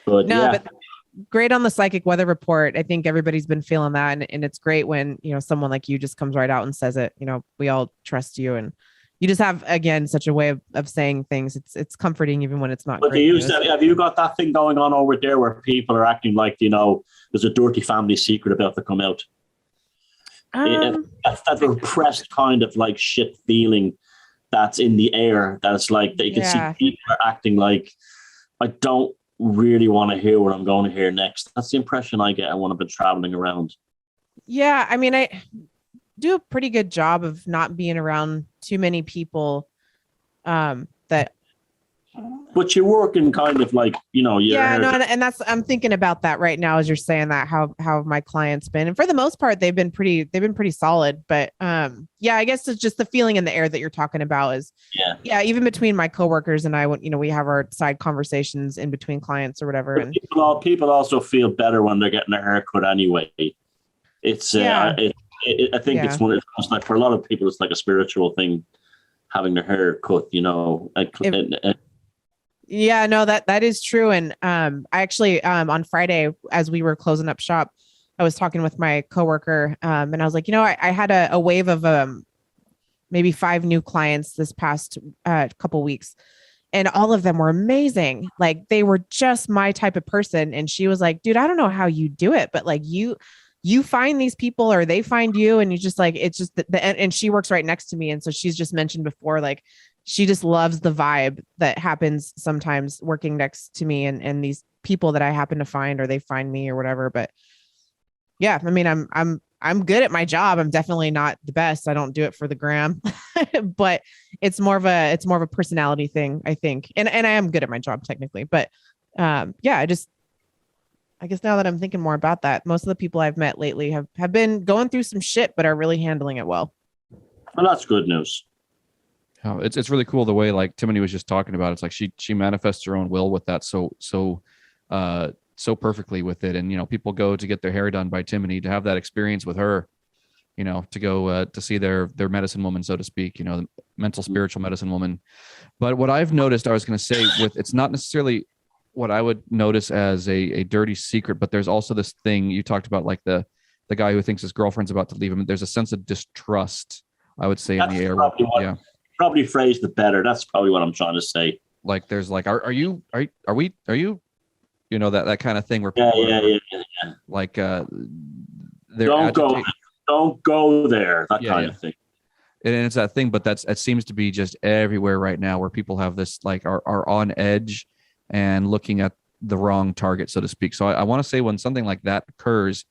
But great on the psychic weather report. I think everybody's been feeling that. And it's great when, someone like you just comes right out and says it. We all trust you. And you just have, again, such a way of saying things. It's comforting even when it's not. But great have you got that thing going on over there where people are acting like, there's a dirty family secret about to come out? That's that repressed kind of like shit feeling that's in the air. That's like that you can see people are acting like, I don't really want to hear what I'm going to hear next. That's the impression I get when I've been traveling around. Yeah, I mean, I do a pretty good job of not being around too many people that. But you're working kind of like, and that's, I'm thinking about that right now as you're saying that, how my clients been, and for the most part they've been pretty solid. But I guess it's just the feeling in the air that you're talking about is even between my coworkers and I, when we have our side conversations in between clients or whatever. And people also feel better when they're getting a haircut anyway. It's I think it's one. It's like for a lot of people, it's like a spiritual thing, having their hair cut. Yeah, no, that is true. And I actually on Friday, as we were closing up shop, I was talking with my coworker and I was like, I had a wave of maybe 5 new clients this past couple weeks, and all of them were amazing. Like they were just my type of person. And she was like, dude, I don't know how you do it, but like you find these people or they find you, and you just like, it's just and she works right next to me. And so she's just mentioned before, like, she just loves the vibe that happens sometimes working next to me and these people that I happen to find or they find me or whatever. But yeah, I mean, I'm good at my job. I'm definitely not the best. I don't do it for the gram, but it's more of a personality thing, I think. And I am good at my job technically, but I guess now that I'm thinking more about that, most of the people I've met lately have been going through some shit, but are really handling it well. Well, that's good news. Oh, it's really cool the way like Timothy was just talking about. It's like she manifests her own will with that so perfectly with it. And people go to get their hair done by Timothy to have that experience with her. To go to see their medicine woman, so to speak. The mental spiritual medicine woman. But what I've noticed, I was going to say, it's not necessarily what I would notice as a dirty secret, but there's also this thing you talked about, like the guy who thinks his girlfriend's about to leave him. There's a sense of distrust, I would say, in the air. Probably phrased it better. That's probably what I'm trying to say. Like there's like, are we, that kind of thing where people like don't go there, that kind of thing. And it's that thing, but it seems to be just everywhere right now where people have this, like are on edge and looking at the wrong target, so to speak. So I want to say when something like that occurs,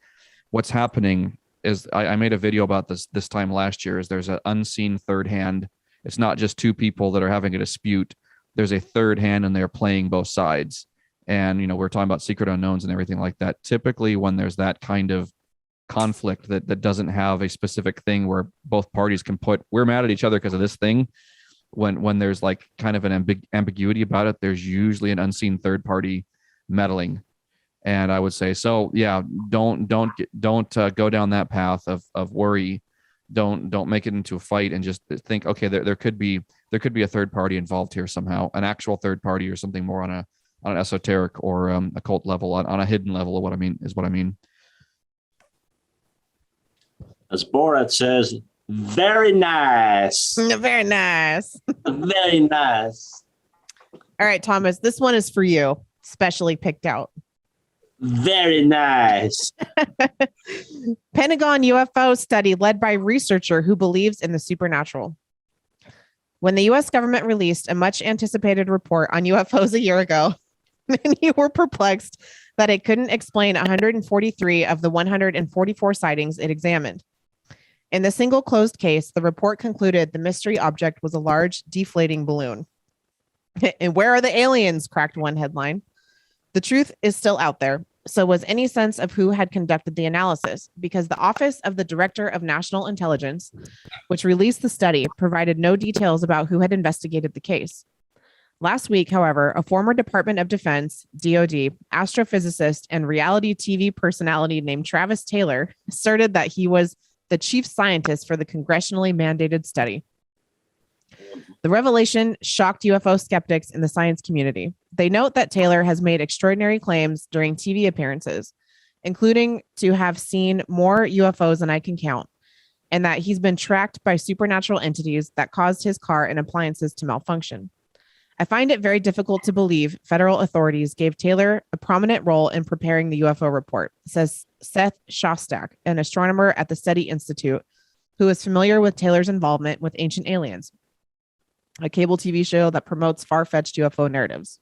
what's happening is I made a video about this time last year, is there's an unseen third hand. It's not just 2 people that are having a dispute. There's a third hand and they're playing both sides. And, we're talking about secret unknowns and everything like that. Typically when there's that kind of conflict that doesn't have a specific thing where both parties can put, we're mad at each other because of this thing. when there's like kind of an ambiguity about it, there's usually an unseen third party meddling. And I would say, so yeah, don't go down that path of worry. Don't make it into a fight, and just think, okay, there could be a third party involved here somehow, an actual third party or something more on an esoteric or occult level, on a hidden level of what I mean. As Borat says, very nice. Very nice. Very nice. All right, Thomas, this one is for you, specially picked out. Very nice. Pentagon UFO study led by researcher who believes in the supernatural. When the U.S. government released a much anticipated report on UFOs a year ago, many were perplexed that it couldn't explain 143 of the 144 sightings it examined. In the single closed case, the report concluded the mystery object was a large deflating balloon. And where are the aliens? Cracked one headline. The truth is still out there. So was any sense of who had conducted the analysis, because the Office of the Director of National Intelligence, which released the study, provided no details about who had investigated the case. Last week, however, a former Department of Defense, DoD, astrophysicist and reality TV personality named Travis Taylor asserted that he was the chief scientist for the congressionally mandated study. The revelation shocked UFO skeptics in the science community. They note that Taylor has made extraordinary claims during TV appearances, including to have seen more UFOs than I can count, and that he's been tracked by supernatural entities that caused his car and appliances to malfunction. I find it very difficult to believe federal authorities gave Taylor a prominent role in preparing the UFO report, says Seth Shostak, an astronomer at the SETI Institute, who is familiar with Taylor's involvement with Ancient Aliens, a cable TV show that promotes far-fetched UFO narratives.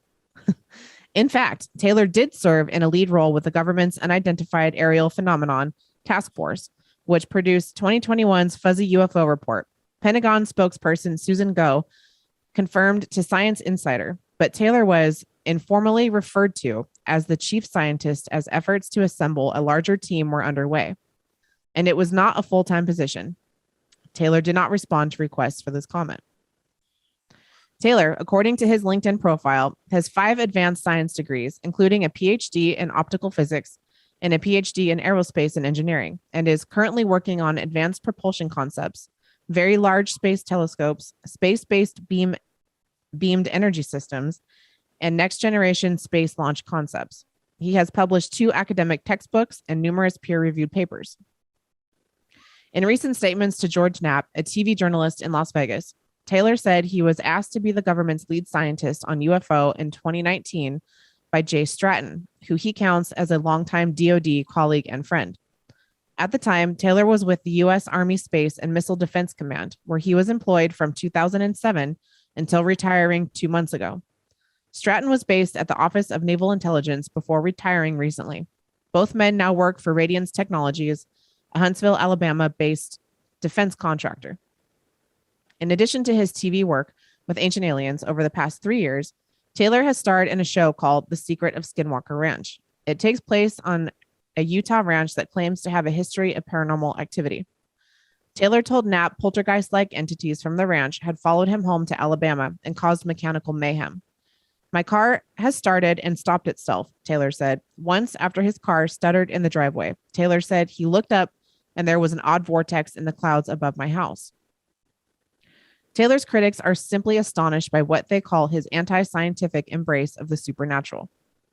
In fact, Taylor did serve in a lead role with the government's Unidentified Aerial Phenomenon Task Force, which produced 2021's Fuzzy UFO report. Pentagon spokesperson Susan Go confirmed to Science Insider, but Taylor was informally referred to as the chief scientist as efforts to assemble a larger team were underway. And it was not a full-time position. Taylor did not respond to requests for this comment. Taylor, according to his LinkedIn profile, has 5 advanced science degrees, including a PhD in optical physics and a PhD in aerospace and engineering, and is currently working on advanced propulsion concepts, very large space telescopes, space-based beamed energy systems, and next-generation space launch concepts. He has published 2 academic textbooks and numerous peer-reviewed papers. In recent statements to George Knapp, a TV journalist in Las Vegas, Taylor said he was asked to be the government's lead scientist on UFO in 2019 by Jay Stratton, who he counts as a longtime DoD colleague and friend. At the time, Taylor was with the U.S. Army Space and Missile Defense Command, where he was employed from 2007 until retiring 2 months ago. Stratton was based at the Office of Naval Intelligence before retiring recently. Both men now work for Radiance Technologies, a Huntsville, Alabama-based defense contractor. In addition to his TV work with Ancient Aliens over the past 3 years, Taylor has starred in a show called The Secret of Skinwalker Ranch. It takes place on a Utah ranch that claims to have a history of paranormal activity. Taylor told Knapp poltergeist-like entities from the ranch had followed him home to Alabama and caused mechanical mayhem. My car has started and stopped itself, Taylor said. Once after his car stuttered in the driveway, Taylor said he looked up and there was an odd vortex in the clouds above my house. Taylor's critics are simply astonished by what they call his anti-scientific embrace of the supernatural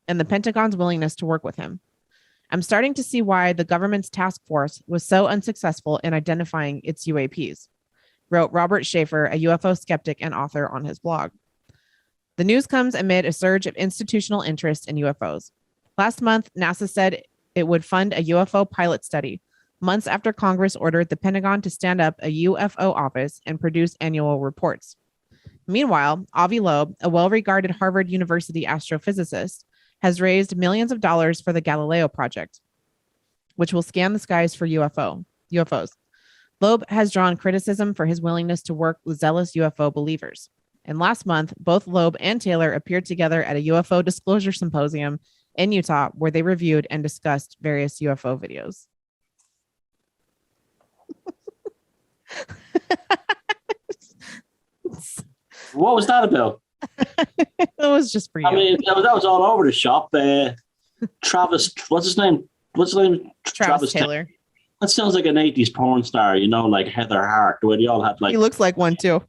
and the Pentagon's willingness to work with him. I'm starting to see why the government's task force was so unsuccessful in identifying its UAPs, wrote Robert Schaefer, a UFO skeptic and author, on his blog. The news comes amid a surge of institutional interest in UFOs. Last month, NASA said it would fund a UFO pilot study, months after Congress ordered the Pentagon to stand up a UFO office and produce annual reports. Meanwhile, Avi Loeb, a well-regarded Harvard University astrophysicist, has raised millions of dollars for the Galileo project, which will scan the skies for UFOs. Loeb has drawn criticism for his willingness to work with zealous UFO believers. And last month, both Loeb and Taylor appeared together at a UFO disclosure symposium in Utah, where they reviewed and discussed various UFO videos. What was that about? It was just for you. I mean, that was all over the shop. Travis, what's his name? Travis Taylor. That sounds like an 80s porn star, you know, like Heather Hart, the way they all had like. He looks like one too.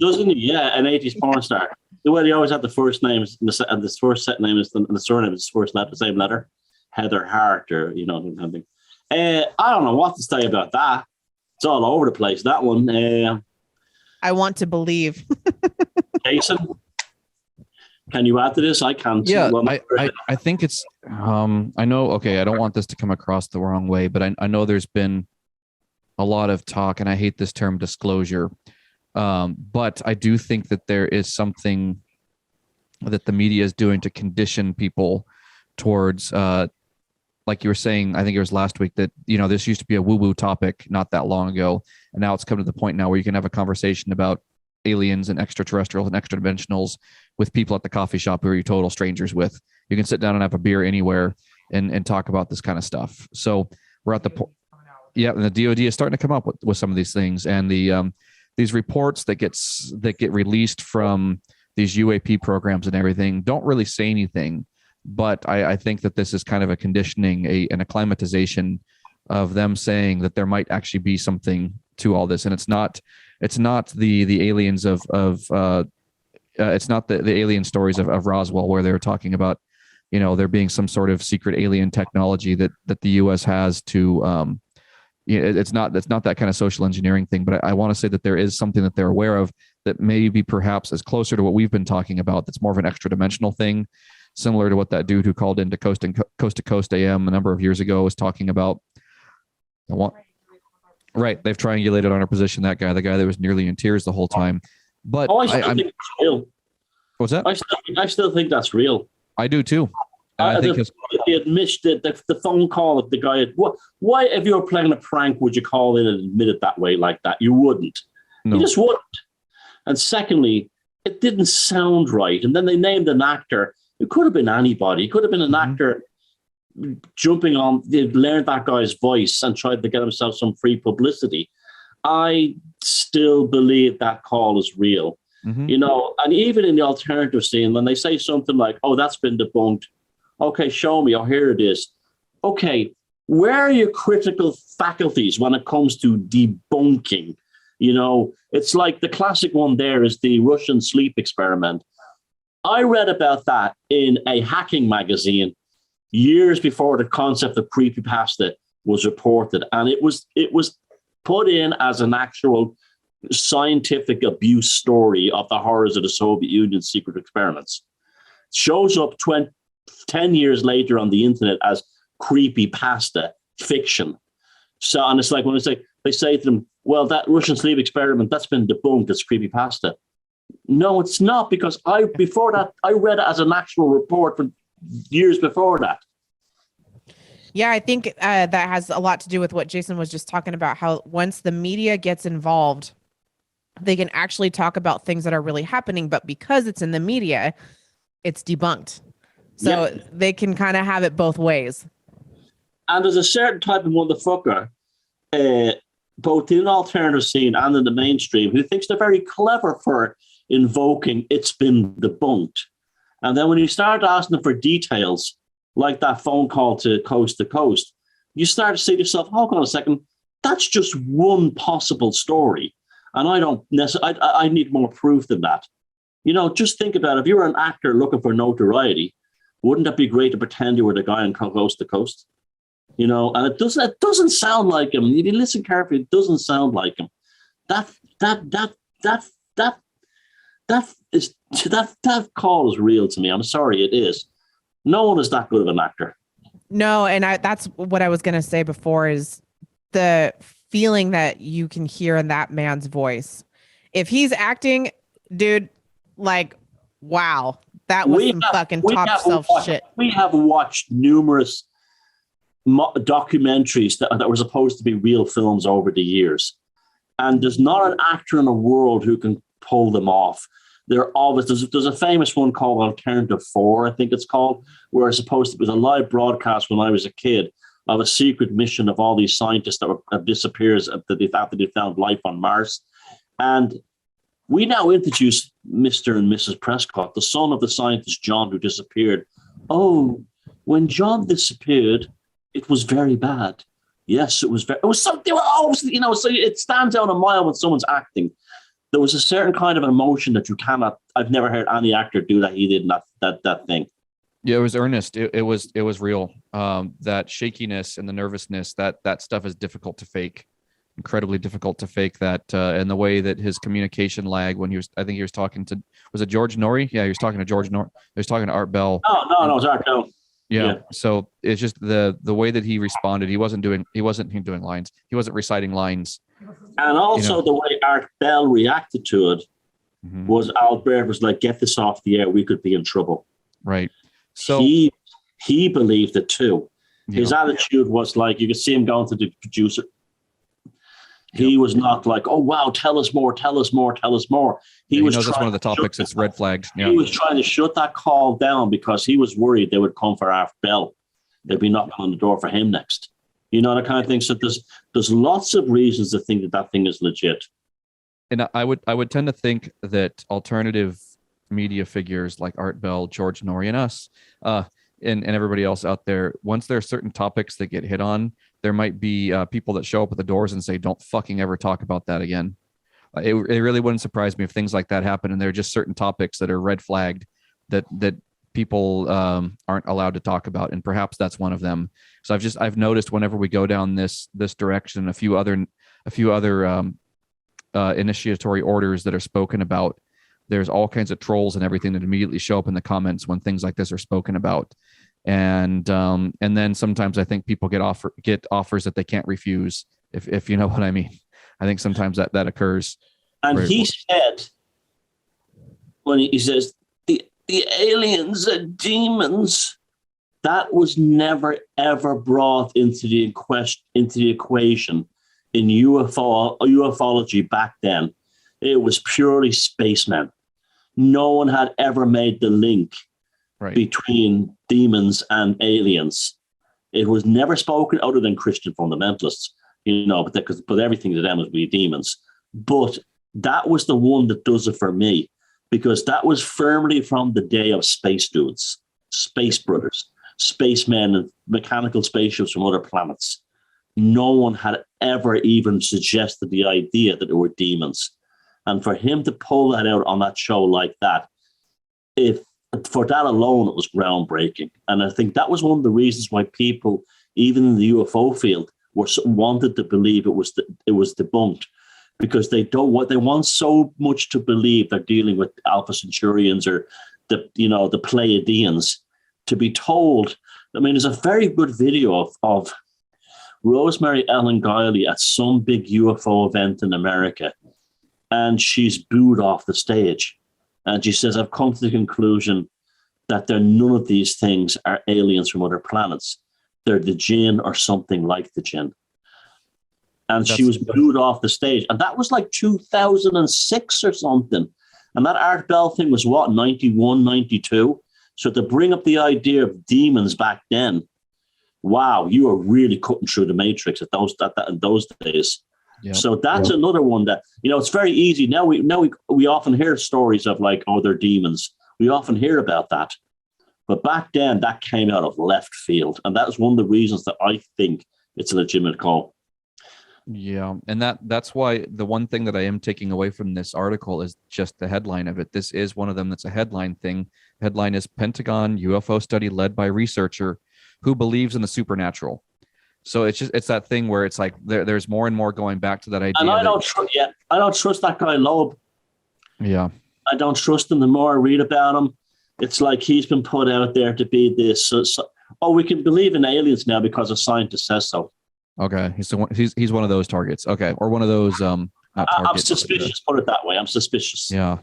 Doesn't he? Yeah, an 80s porn star. The way they always have the first names and the first set name is the surname is the first letter, the same letter. Heather Hart, or you know, something. I don't know what to say about that. It's all over the place. That one. I want to believe. Jason, can you add to this? I can't. Yeah, I think it's. I know. Okay, I don't want this to come across the wrong way, but I know there's been a lot of talk, and I hate this term disclosure. But I do think that there is something that the media is doing to condition people towards, like you were saying, I think it was last week, that, you know, this used to be a woo-woo topic not that long ago. And now it's come to the point now where you can have a conversation about aliens and extraterrestrials and extra dimensionals with people at the coffee shop who are you total strangers with. You can sit down and have a beer anywhere and talk about this kind of stuff. So we're at the point. Yeah, and the DoD is starting to come up with some of these things, and these reports that get released from these UAP programs and everything don't really say anything. But I think that this is kind of a conditioning, an acclimatization of them saying that there might actually be something to all this, and it's not the aliens it's not the alien stories of Roswell, where they're talking about, you know, there being some sort of secret alien technology that the U.S. has to. It's not that kind of social engineering thing, but I want to say that there is something that they're aware of that maybe perhaps is closer to what we've been talking about. That's more of an extra dimensional thing, similar to what that dude who called into Coast to Coast AM a number of years ago was talking about. Right, they've triangulated on our position. The guy that was nearly in tears the whole time. But I still think it's real. What's that? I still think that's real. I do too. I think the admission, the phone call of the guy. Why, if you were playing a prank, would you call in and admit it that way, like that? You wouldn't. No. You just wouldn't. And secondly, it didn't sound right. And then they named an actor. It could have been anybody. It could have been an actor jumping on. They learned that guy's voice and tried to get himself some free publicity. I still believe that call is real. Mm-hmm. You know, and even in the alternative scene, when they say something like, "Oh, that's been debunked." Okay, show me. Oh, here it is. Okay, where are your critical faculties when it comes to debunking? You know, it's like the classic one there is the Russian sleep experiment. I read about that in a hacking magazine years before the concept of creepypasta was reported. And it was put in as an actual scientific abuse story of the horrors of the Soviet Union's secret experiments. It shows up 10 years later on the internet as creepypasta fiction. So, and it's like when they say to them, well, that Russian sleep experiment, that's been debunked as creepypasta. No, it's not, because before that, I read it as an actual report from years before that. Yeah, I think that has a lot to do with what Jason was just talking about, how once the media gets involved, they can actually talk about things that are really happening, but because it's in the media, it's debunked. So they can kind of have it both ways. And there's a certain type of motherfucker, both in the alternative scene and in the mainstream, who thinks they're very clever for invoking it's been debunked. And then when you start asking them for details, like that phone call to Coast, you start to say to yourself, hold on a second, that's just one possible story. And I don't necessarily, I need more proof than that. You know, just think about it. If you were an actor looking for notoriety, wouldn't that be great to pretend you were the guy on Coast to Coast? You know, and it doesn't sound like him. If you listen carefully, it doesn't sound like him. That call is real to me. I'm sorry, it is. No one is that good of an actor. No, and that's what I was going to say before, is the feeling that you can hear in that man's voice. If he's acting, dude, like, wow. That was some fucking top shelf shit. We have watched numerous documentaries that were supposed to be real films over the years. And there's not an actor in the world who can pull them off. They're always, there's a famous one called Alternative 4, I think it's called, where it was a live broadcast when I was a kid of a secret mission of all these scientists that disappears after they found life on Mars. And We now introduce Mr. and Mrs. Prescott, the son of the scientist John who disappeared. Oh, when John disappeared, it was very bad. Yes, it was something. Obviously, so it stands out a mile when someone's acting. There was a certain kind of emotion that you cannot. I've never heard any actor do that. He did that thing. Yeah, it was earnest. It was real. That shakiness and the nervousness, that stuff is difficult to fake. Incredibly difficult to fake that, and the way that his communication lag when I think he was talking to, was it George Norrie? Yeah, he was talking to George Norrie. He was talking to Art Bell. No, it was Art Bell. Yeah. So it's just the way that he responded. He wasn't doing lines. He wasn't reciting lines. And also the way Art Bell reacted to it was Albert was like, "Get this off the air. We could be in trouble." Right. So he believed it too. His attitude was like, you could see him going to the producer. He was not like, "Oh wow, tell us more, tell us more, tell us more." He knows that's one of the topics that's red flagged. He was trying to shut that call down because he was worried they would come for Art Bell. They'd be knocking on the door for him next. You know, that kind of thing. So there's lots of reasons to think that thing is legit. And I would tend to think that alternative media figures like Art Bell, George Norrie, and us, and everybody else out there, once there are certain topics that get hit on, there might be people that show up at the doors and say, "Don't fucking ever talk about that again." It really wouldn't surprise me if things like that happen, and there are just certain topics that are red flagged that people aren't allowed to talk about, and perhaps that's one of them. So I've noticed whenever we go down this direction, a few other initiatory orders that are spoken about, there's all kinds of trolls and everything that immediately show up in the comments when things like this are spoken about. And then sometimes I think people get offers that they can't refuse, if you know what I mean. I think sometimes that occurs. And he said, when he says the aliens are demons, that was never ever brought into the equation in ufology back then. It was purely spacemen. No one had ever made the link between demons and aliens. It was never spoken other than Christian fundamentalists, but everything to them was really demons. But that was the one that does it for me, because that was firmly from the day of space dudes, space brothers, spacemen, and mechanical spaceships from other planets. No one had ever even suggested the idea that there were demons. And for him to pull that out on that show like that, for that alone, it was groundbreaking. And I think that was one of the reasons why people, even in the UFO field, wanted to believe it was debunked, because they want so much to believe they're dealing with Alpha Centaurians or the Pleiadians, to be told. I mean, there's a very good video of Rosemary Ellen Guiley at some big UFO event in America, and she's booed off the stage. And she says, "I've come to the conclusion that none of these things are aliens from other planets. They're the jinn or something like the jinn." And she was booed off the stage. And that was like 2006 or something. And that Art Bell thing was what, 91, 92? So to bring up the idea of demons back then, wow, you were really cutting through the matrix in those days. Yep. So that's another one that, it's very easy. Now we often hear stories of like, "Oh, they're demons." We often hear about that. But back then, that came out of left field. And that's one of the reasons that I think it's a legitimate call. Yeah. And that's why the one thing that I am taking away from this article is just the headline of it. This is one of them that's a headline thing. Headline is Pentagon UFO study led by researcher who believes in the supernatural. So it's that thing where it's like there's more and more going back to that idea. And I don't trust that guy Loeb. Yeah. I don't trust him. The more I read about him, it's like he's been put out there to be this. We can believe in aliens now because a scientist says so. Okay, he's one of those targets. Okay, or one of those. Not targets, I'm suspicious. Put it that way. I'm suspicious. Yeah.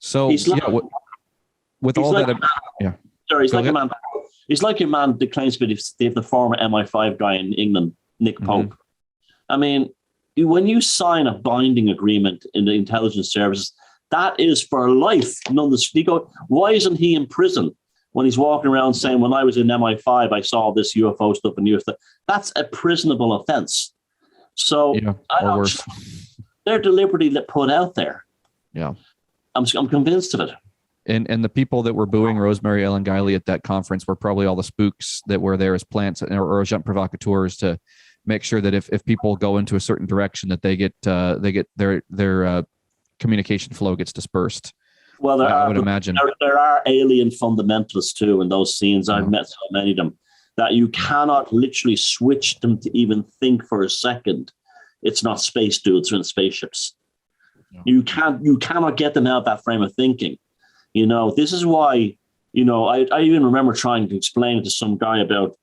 So he's like, with all like that, sorry, he's like a man. He's like a man that claims to be the former MI5 guy in England, Nick Pope. I mean, when you sign a binding agreement in the intelligence services, that is for life. Why isn't he in prison when he's walking around saying, "When I was in MI5, I saw this UFO stuff and UFO"? That's a prisonable offense. So they're deliberately put out there. Yeah. I'm convinced of it. And the people that were booing Rosemary Ellen Guiley at that conference were probably all the spooks that were there as plants or agent provocateurs to make sure that if people go into a certain direction, that they get their communication flow gets dispersed. Well, I would imagine there are alien fundamentalists too in those scenes. I've met so many of them that you cannot literally switch them to even think for a second. It's not space dudes in spaceships. No. You cannot get them out of that frame of thinking. You know, this is why, you know, I even remember trying to explain to some guy about,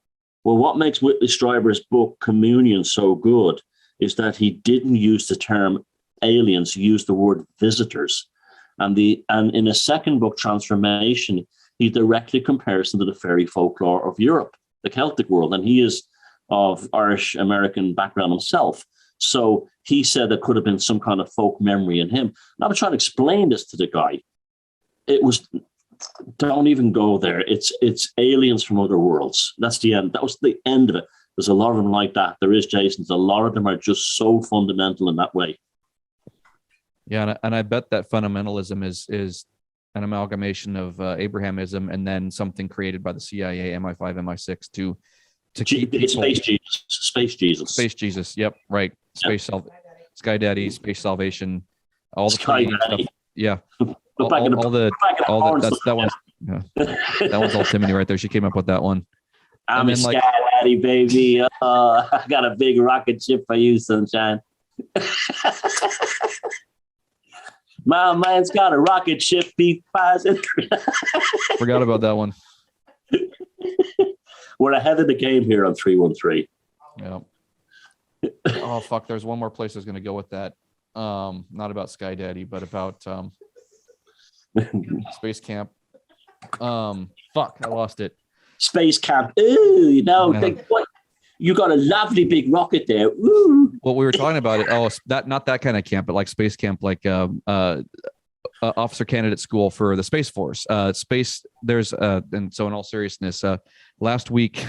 well, what makes Whitley Strieber's book Communion so good is that he didn't use the term aliens, he used the word visitors. And in a second book, Transformation, he directly compares them to the fairy folklore of Europe, the Celtic world. And he is of Irish American background himself. So he said there could have been some kind of folk memory in him. And I was trying to explain this to the guy. It was, don't even go there. It's aliens from other worlds. That's the end. That was the end of it. There's a lot of them like that. There is, Jason. A lot of them are just so fundamental in that way. Yeah, and I bet that fundamentalism is an amalgamation of Abrahamism and then something created by the CIA, MI5, MI6 to keep people... Space Jesus. Yep, right. Sky Daddy, Space Salvation, all the Sky Daddy stuff. Yeah. That one's all Timony right there. She came up with that one. I'm a Sky Daddy, baby. I got a big rocket ship for you, sunshine. My man's got a rocket ship. Forgot about that one. We're ahead of the game here on 313. Yeah. Oh fuck! There's one more place I was going to go with that. Not about Sky Daddy, but about Space Camp. Fuck! I lost it. Space Camp. Ooh, you know, you got a lovely big rocket there. Ooh. Well, we were talking about it. Oh, not that kind of camp, but like Space Camp, like officer candidate school for the Space Force. There's and so in all seriousness, last week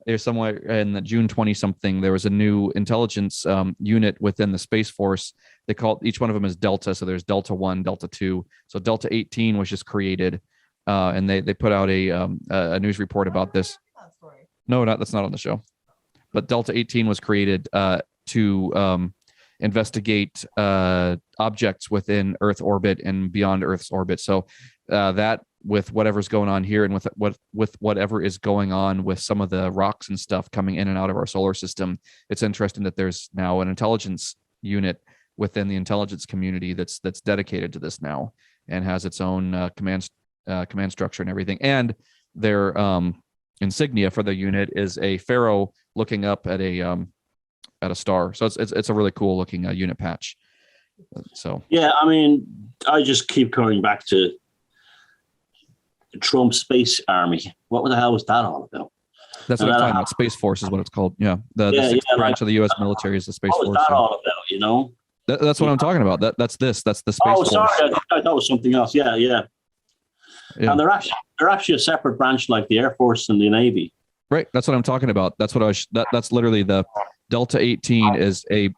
there's somewhere in the June 20 something, there was a new intelligence unit within the Space Force. They call each one of them is Delta. So there's Delta 1, Delta 2. So Delta 18 was just created, and they put out a news report about this. No, that's not on the show. But Delta 18 was created to investigate objects within Earth orbit and beyond Earth's orbit. So that with whatever's going on here and with whatever is going on with some of the rocks and stuff coming in and out of our solar system, it's interesting that there's now an intelligence unit within the intelligence community that's dedicated to this now and has its own command structure and everything. And their insignia for the unit is a pharaoh looking up at a star. So it's a really cool looking unit patch. So yeah, I mean, I just keep coming back to Trump's Space Army. What the hell was that all about? That's what I'm talking about. Space Force is what it's called. Yeah, the sixth branch of the U.S. military is the Space Force. What was that all about? You know, that's what I'm talking about. That's the Space Force. Sorry, I thought that was something else. Yeah. And they're actually a separate branch, like the Air Force and the Navy. Right. That's what I'm talking about. That's what that's literally the Delta 18 is a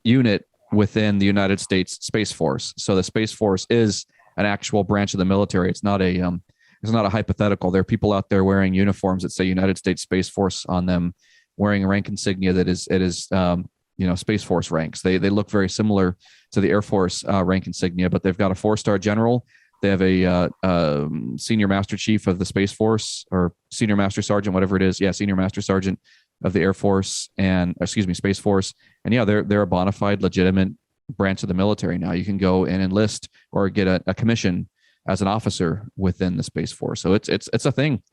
unit within the United States Space Force. So the Space Force is an actual branch of the military. It's not a hypothetical. There are people out there wearing uniforms that say United States Space Force on them, wearing a rank insignia that is Space Force ranks. They look very similar to the Air Force rank insignia, but they've got a 4-star general. They have a senior master chief of the Space Force, or senior master sergeant, whatever it is. Yeah, senior master sergeant of the Air Force Space Force. And yeah, they're a bona fide, legitimate branch of the military now. You can go and enlist or get a commission as an officer within the Space Force. So it's a thing.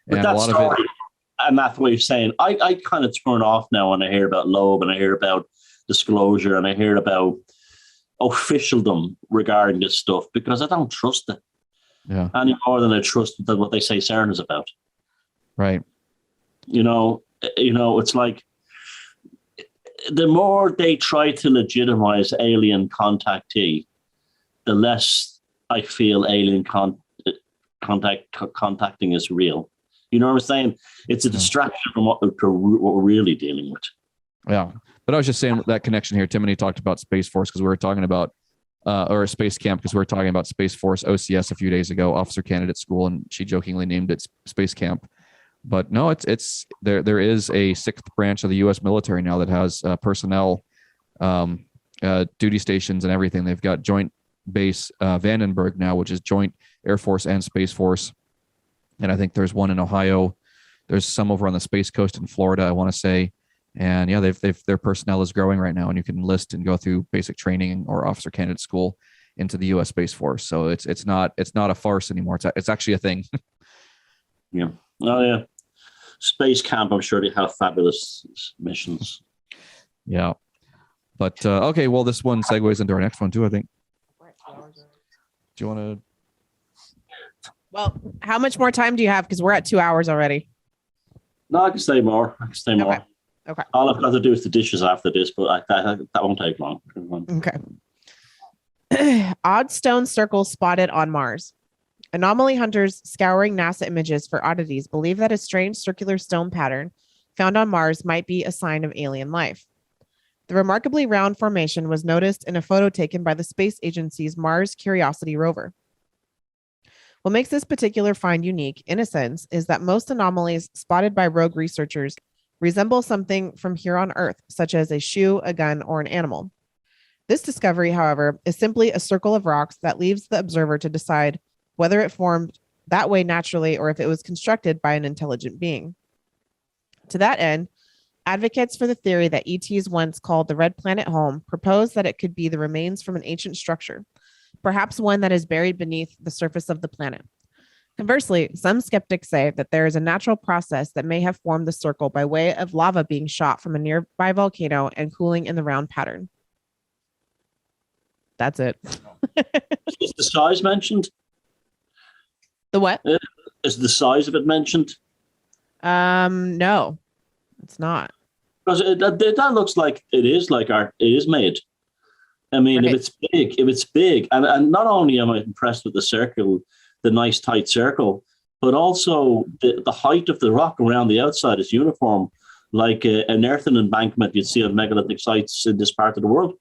But and a lot of it. And that's what you're saying. I kind of turn off now when I hear about Loeb and I hear about disclosure and I hear about officialdom regarding this stuff, because I don't trust it any more than I trust what they say CERN is about. Right. You know, it's like the more they try to legitimize alien contactee, the less I feel alien contacting is real. You know what I'm saying? It's a distraction from what we're really dealing with. Yeah. But I was just saying that connection here. Timothy talked about Space Force because we were talking about or a space camp, because we were talking about Space Force OCS a few days ago, Officer Candidate School, and she jokingly named it Space Camp. But no, it's there. There is a 6th branch of the U.S. military now that has personnel, duty stations and everything. They've got Joint Base Vandenberg now, which is Joint Air Force and Space Force, and I think there's one in Ohio. There's some over on the Space Coast in Florida, I want to say. And yeah, their personnel is growing right now, and you can enlist and go through basic training or officer candidate school into the U.S. Space Force. So it's not a farce anymore. It's actually a thing. Yeah. Oh yeah. Space camp. I'm sure they have fabulous missions. Yeah. But okay, well, this one segues into our next one too, I think. Do you want to? Well, how much more time do you have? Because we're at 2 hours already. No, I can stay more. Okay. Okay. All I've got to do is the dishes after this, but that won't take long. Okay. Odd stone circles spotted on Mars. Anomaly hunters scouring NASA images for oddities believe that a strange circular stone pattern found on Mars might be a sign of alien life. The remarkably round formation was noticed in a photo taken by the space agency's Mars Curiosity rover. What makes this particular find unique, in a sense, is that most anomalies spotted by rogue researchers resemble something from here on Earth, such as a shoe, a gun, or an animal. This discovery, however, is simply a circle of rocks that leaves the observer to decide whether it formed that way naturally or if it was constructed by an intelligent being. To that end, advocates for the theory that ETs once called the red planet home propose that it could be the remains from an ancient structure, perhaps one that is buried beneath the surface of the planet. Conversely, some skeptics say that there is a natural process that may have formed the circle by way of lava being shot from a nearby volcano and cooling in the round pattern. That's it. Is the size mentioned? The what? Is the size of it mentioned? No, it's not. Because that looks like it is like art. It is made. I mean, Right. if it's big, and not only am I impressed with the circle, the nice tight circle, but also the height of the rock around the outside is uniform, like an earthen embankment you'd see on megalithic sites in this part of the world.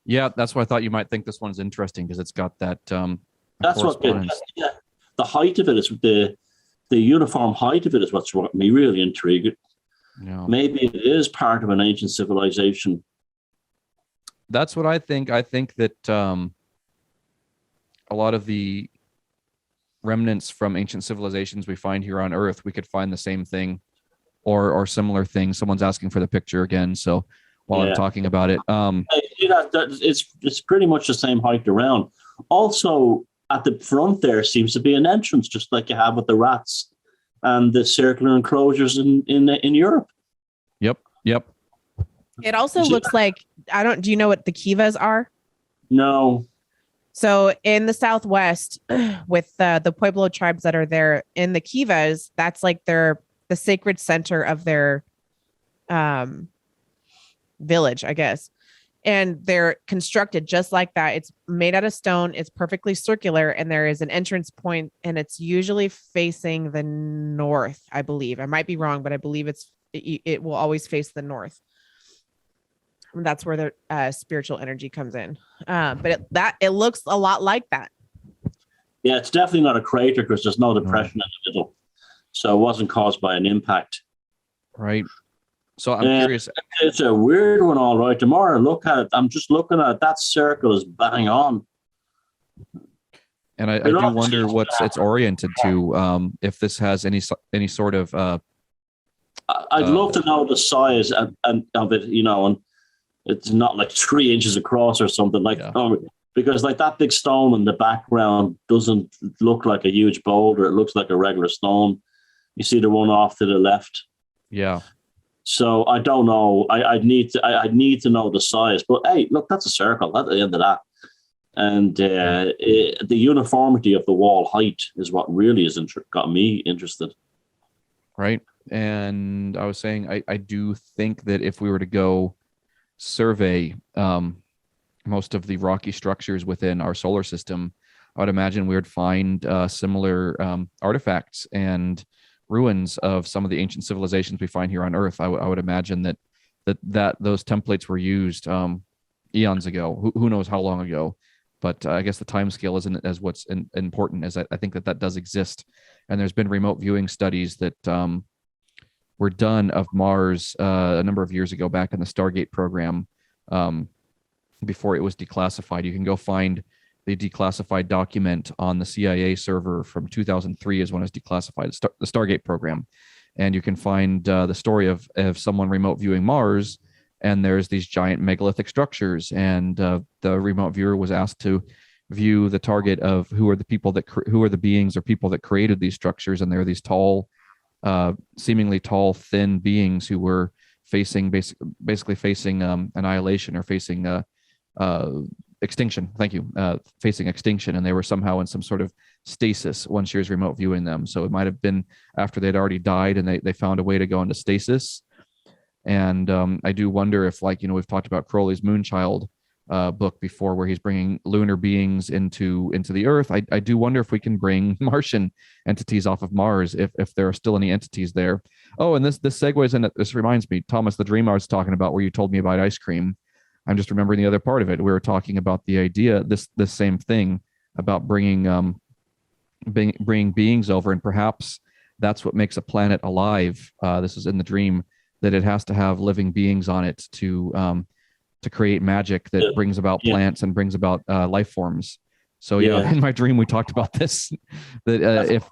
Yeah, that's why I thought you might think this one's interesting, because it's got that. That's what the height of it is. The uniform height of it is what's got me really intrigued. Yeah. Maybe it is part of an ancient civilization. That's what I think. I think that a lot of the remnants from ancient civilizations we find here on Earth, we could find the same thing or similar things. Someone's asking for the picture again, so while I'm talking about it, it's pretty much the same height around. Also, at the front there seems to be an entrance, just like you have with the rats and the circular enclosures in Europe. Yep. It also looks like, do you know what the kivas are? No. So in the Southwest, with the Pueblo tribes that are there in the kivas, that's like the sacred center of their village, I guess. And they're constructed just like that. It's made out of stone. It's perfectly circular. And there is an entrance point, and it's usually facing the north, I believe. I might be wrong, but I believe it will always face the north. And that's where the spiritual energy comes in. But it looks a lot like that. Yeah, it's definitely not a crater because there's no depression in the middle. So it wasn't caused by an impact. Right. So I'm curious. It's a weird one, all right. The more I look at it, I'm just looking at it, that circle is bang on. And I do wonder what it's oriented to. If this has any sort of. I'd love to know the size of it, and it's not like 3 inches across or something because like that big stone in the background doesn't look like a huge boulder. It looks like a regular stone. You see the one off to the left. Yeah. So I don't know. I'd need to know the size. But hey, look, that's a circle at the end of that. And the uniformity of the wall height is what really got me interested. Right. And I was saying, I do think that if we were to go survey most of the rocky structures within our solar system, I would imagine we would find similar artifacts and ruins of some of the ancient civilizations we find here on Earth. I would imagine that those templates were used eons ago. Who knows how long ago? But I guess the time scale isn't as what's important as I think that does exist. And there's been remote viewing studies that were done of Mars a number of years ago back in the Stargate program, before it was declassified. You can go find the declassified document on the CIA server from 2003 is when it's declassified, the Stargate program. And you can find the story of someone remote viewing Mars, and there's these giant megalithic structures, and the remote viewer was asked to view the target of who are the beings or people that created these structures, and there are these tall, seemingly tall, thin beings who were facing basically facing annihilation or facing extinction. Thank you, facing extinction, and they were somehow in some sort of stasis when she was remote viewing them. So it might have been after they'd already died, and they found a way to go into stasis. And I do wonder if, like, we've talked about Crowley's Moonchild book before, where he's bringing lunar beings into the Earth. I do wonder if we can bring Martian entities off of Mars, if there are still any entities there. Oh, and this segues in. This reminds me, Thomas, the dream I was talking about, where you told me about ice cream. I'm just remembering the other part of it. We were talking about the idea, this same thing about bringing beings over, and perhaps that's what makes a planet alive. This is in the dream, that it has to have living beings on it to create magic that brings about plants and brings about life forms. So in my dream we talked about this, that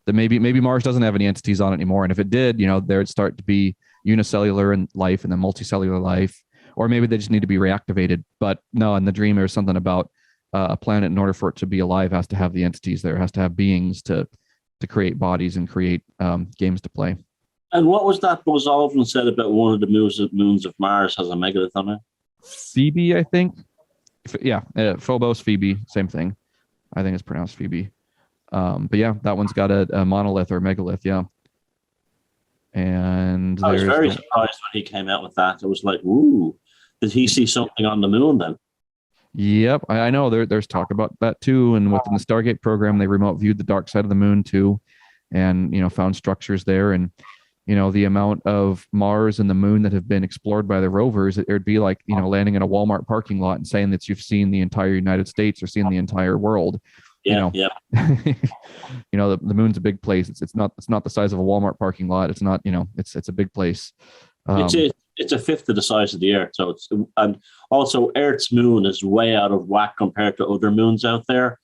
that maybe Mars doesn't have any entities on it anymore, and if it did, there'd start to be unicellular and life, and then multicellular life, or maybe they just need to be reactivated. But no, in the dream there's something about a planet, in order for it to be alive, has to have the entities there, has to have beings to create bodies and create games to play. And what was that Buzz Aldrin said about one of the moons of Mars has a megalith on it? Phoebe, I think. Phobos, Phoebe, same thing. I think it's pronounced Phoebe. But yeah, that one's got a monolith or megalith, yeah. And I was very surprised when he came out with that. It was like, ooh, did he see something on the moon then? Yep, I know there's talk about that too. And within the Stargate program, they remote viewed the dark side of the moon too, and found structures there. And the amount of Mars and the moon that have been explored by the rovers, it'd be like landing in a Walmart parking lot and saying that you've seen the entire United States or seen the entire world. The moon's a big place. It's not the size of a Walmart parking lot. It's not, it's a big place. It's a fifth of the size of the Earth. So and also Earth's moon is way out of whack compared to other moons out there.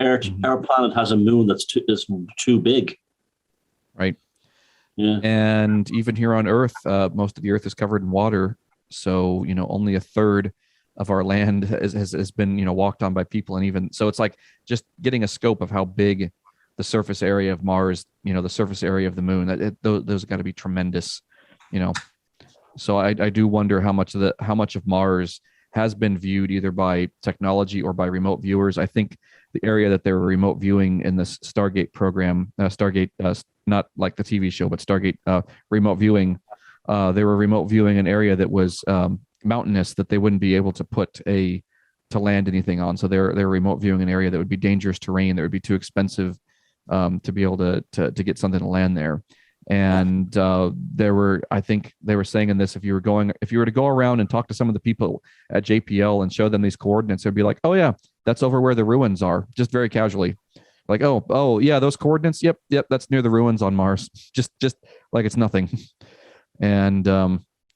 Our planet has a moon that's too big. Right. Yeah. And even here on Earth, most of the Earth is covered in water. So, only a third of our land has been, walked on by people. And even so, it's like just getting a scope of how big the surface area of Mars, the surface area of the moon, those got to be tremendous, So I do wonder how much of Mars has been viewed either by technology or by remote viewers. I think the area that they were remote viewing in this Stargate program, not like the TV show, but Stargate remote viewing, they were remote viewing an area that was mountainous, that they wouldn't be able to land anything on. So they're remote viewing an area that would be dangerous terrain, that would be too expensive to be able to get something to land there. And I think they were saying in this, if you were to go around and talk to some of the people at JPL and show them these coordinates, they'd be like, oh yeah, that's over where the ruins are, just very casually. Like, oh yeah, those coordinates. Yep. That's near the ruins on Mars. Just like it's nothing. And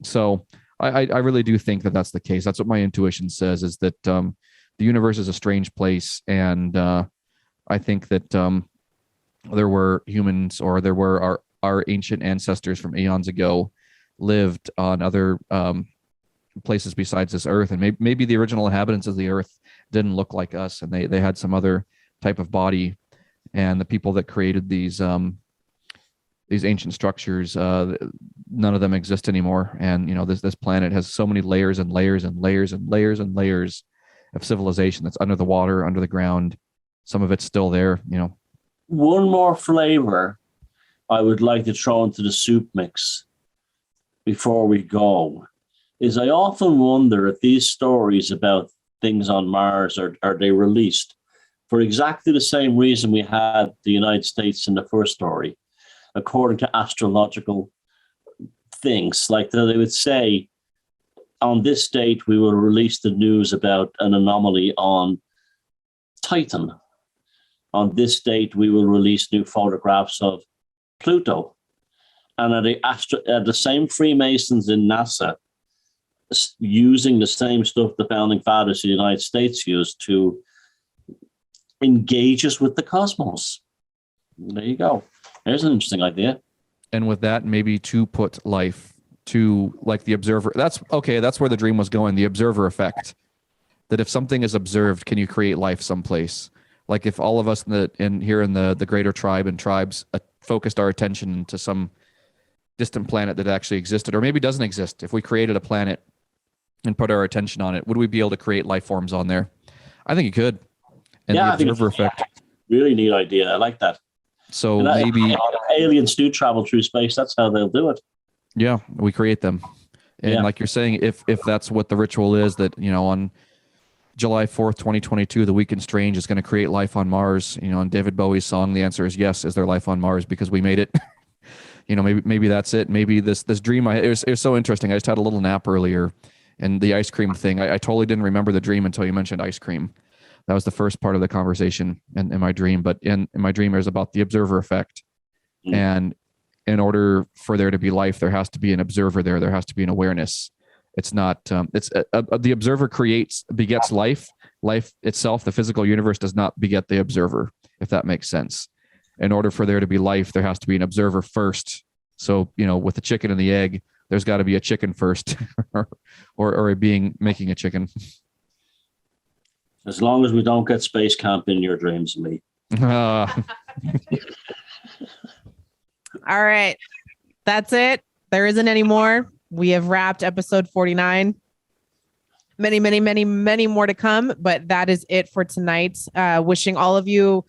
so I really do think that that's the case. That's what my intuition says, is that the universe is a strange place. And I think that there were humans, or there were our ancient ancestors from eons ago, lived on other places besides this Earth. And maybe the original inhabitants of the Earth didn't look like us, and they had some other type of body. And the people that created these ancient structures, none of them exist anymore. And this planet has so many layers and layers and layers and layers and layers of civilization that's under the water, under the ground. Some of it's still there. One more flavor I would like to throw into the soup mix before we go is, I often wonder if these stories about things on Mars are they released for exactly the same reason we had the United States in the first story, according to astrological things, like that they would say on this date, we will release the news about an anomaly on Titan. On this date, we will release new photographs of Pluto. And at the same Freemasons in NASA, using the same stuff the founding fathers of the United States used to engage us with the cosmos. There you go. There's an interesting idea. And with that, maybe to put life to like the observer. That's okay. That's where the dream was going. The observer effect. That if something is observed, can you create life someplace? Like if all of us here in the greater tribe and tribes focused our attention into some distant planet that actually existed, or maybe doesn't exist. If we created a planet and put our attention on it, would we be able to create life forms on there? I think you could. And yeah, the observer effect. Really neat idea. I like that. So maybe aliens do travel through space. That's how they'll do it. Yeah, we create them. And like you're saying, if that's what the ritual is, that, on July 4th, 2022, the weekend strange is going to create life on Mars, on David Bowie's song, the answer is yes. Is there life on Mars because we made it? Maybe that's it. Maybe this dream, it was so interesting. I just had a little nap earlier, and the ice cream thing, I totally didn't remember the dream until you mentioned ice cream. That was the first part of the conversation in my dream. But in my dream, it was about the observer effect. Mm. And in order for there to be life, there has to be an observer there. There has to be an awareness. It's not, the observer begets life. Life itself, the physical universe, does not beget the observer, if that makes sense. In order for there to be life, there has to be an observer first. So, with the chicken and the egg, there's got to be a chicken first or a being making a chicken. As long as we don't get space camp in your dreams, me. All right. That's it. There isn't any more. We have wrapped episode 49. Many, many, many, many more to come, but that is it for tonight. Wishing all of you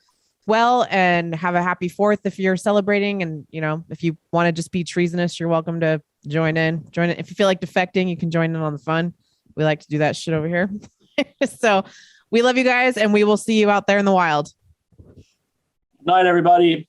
well and have a happy 4th if you're celebrating. And, if you want to just be treasonous, you're welcome to join in. If you feel like defecting, you can join in on the fun. We like to do that shit over here. So we love you guys, and we will see you out there in the wild. Night, everybody.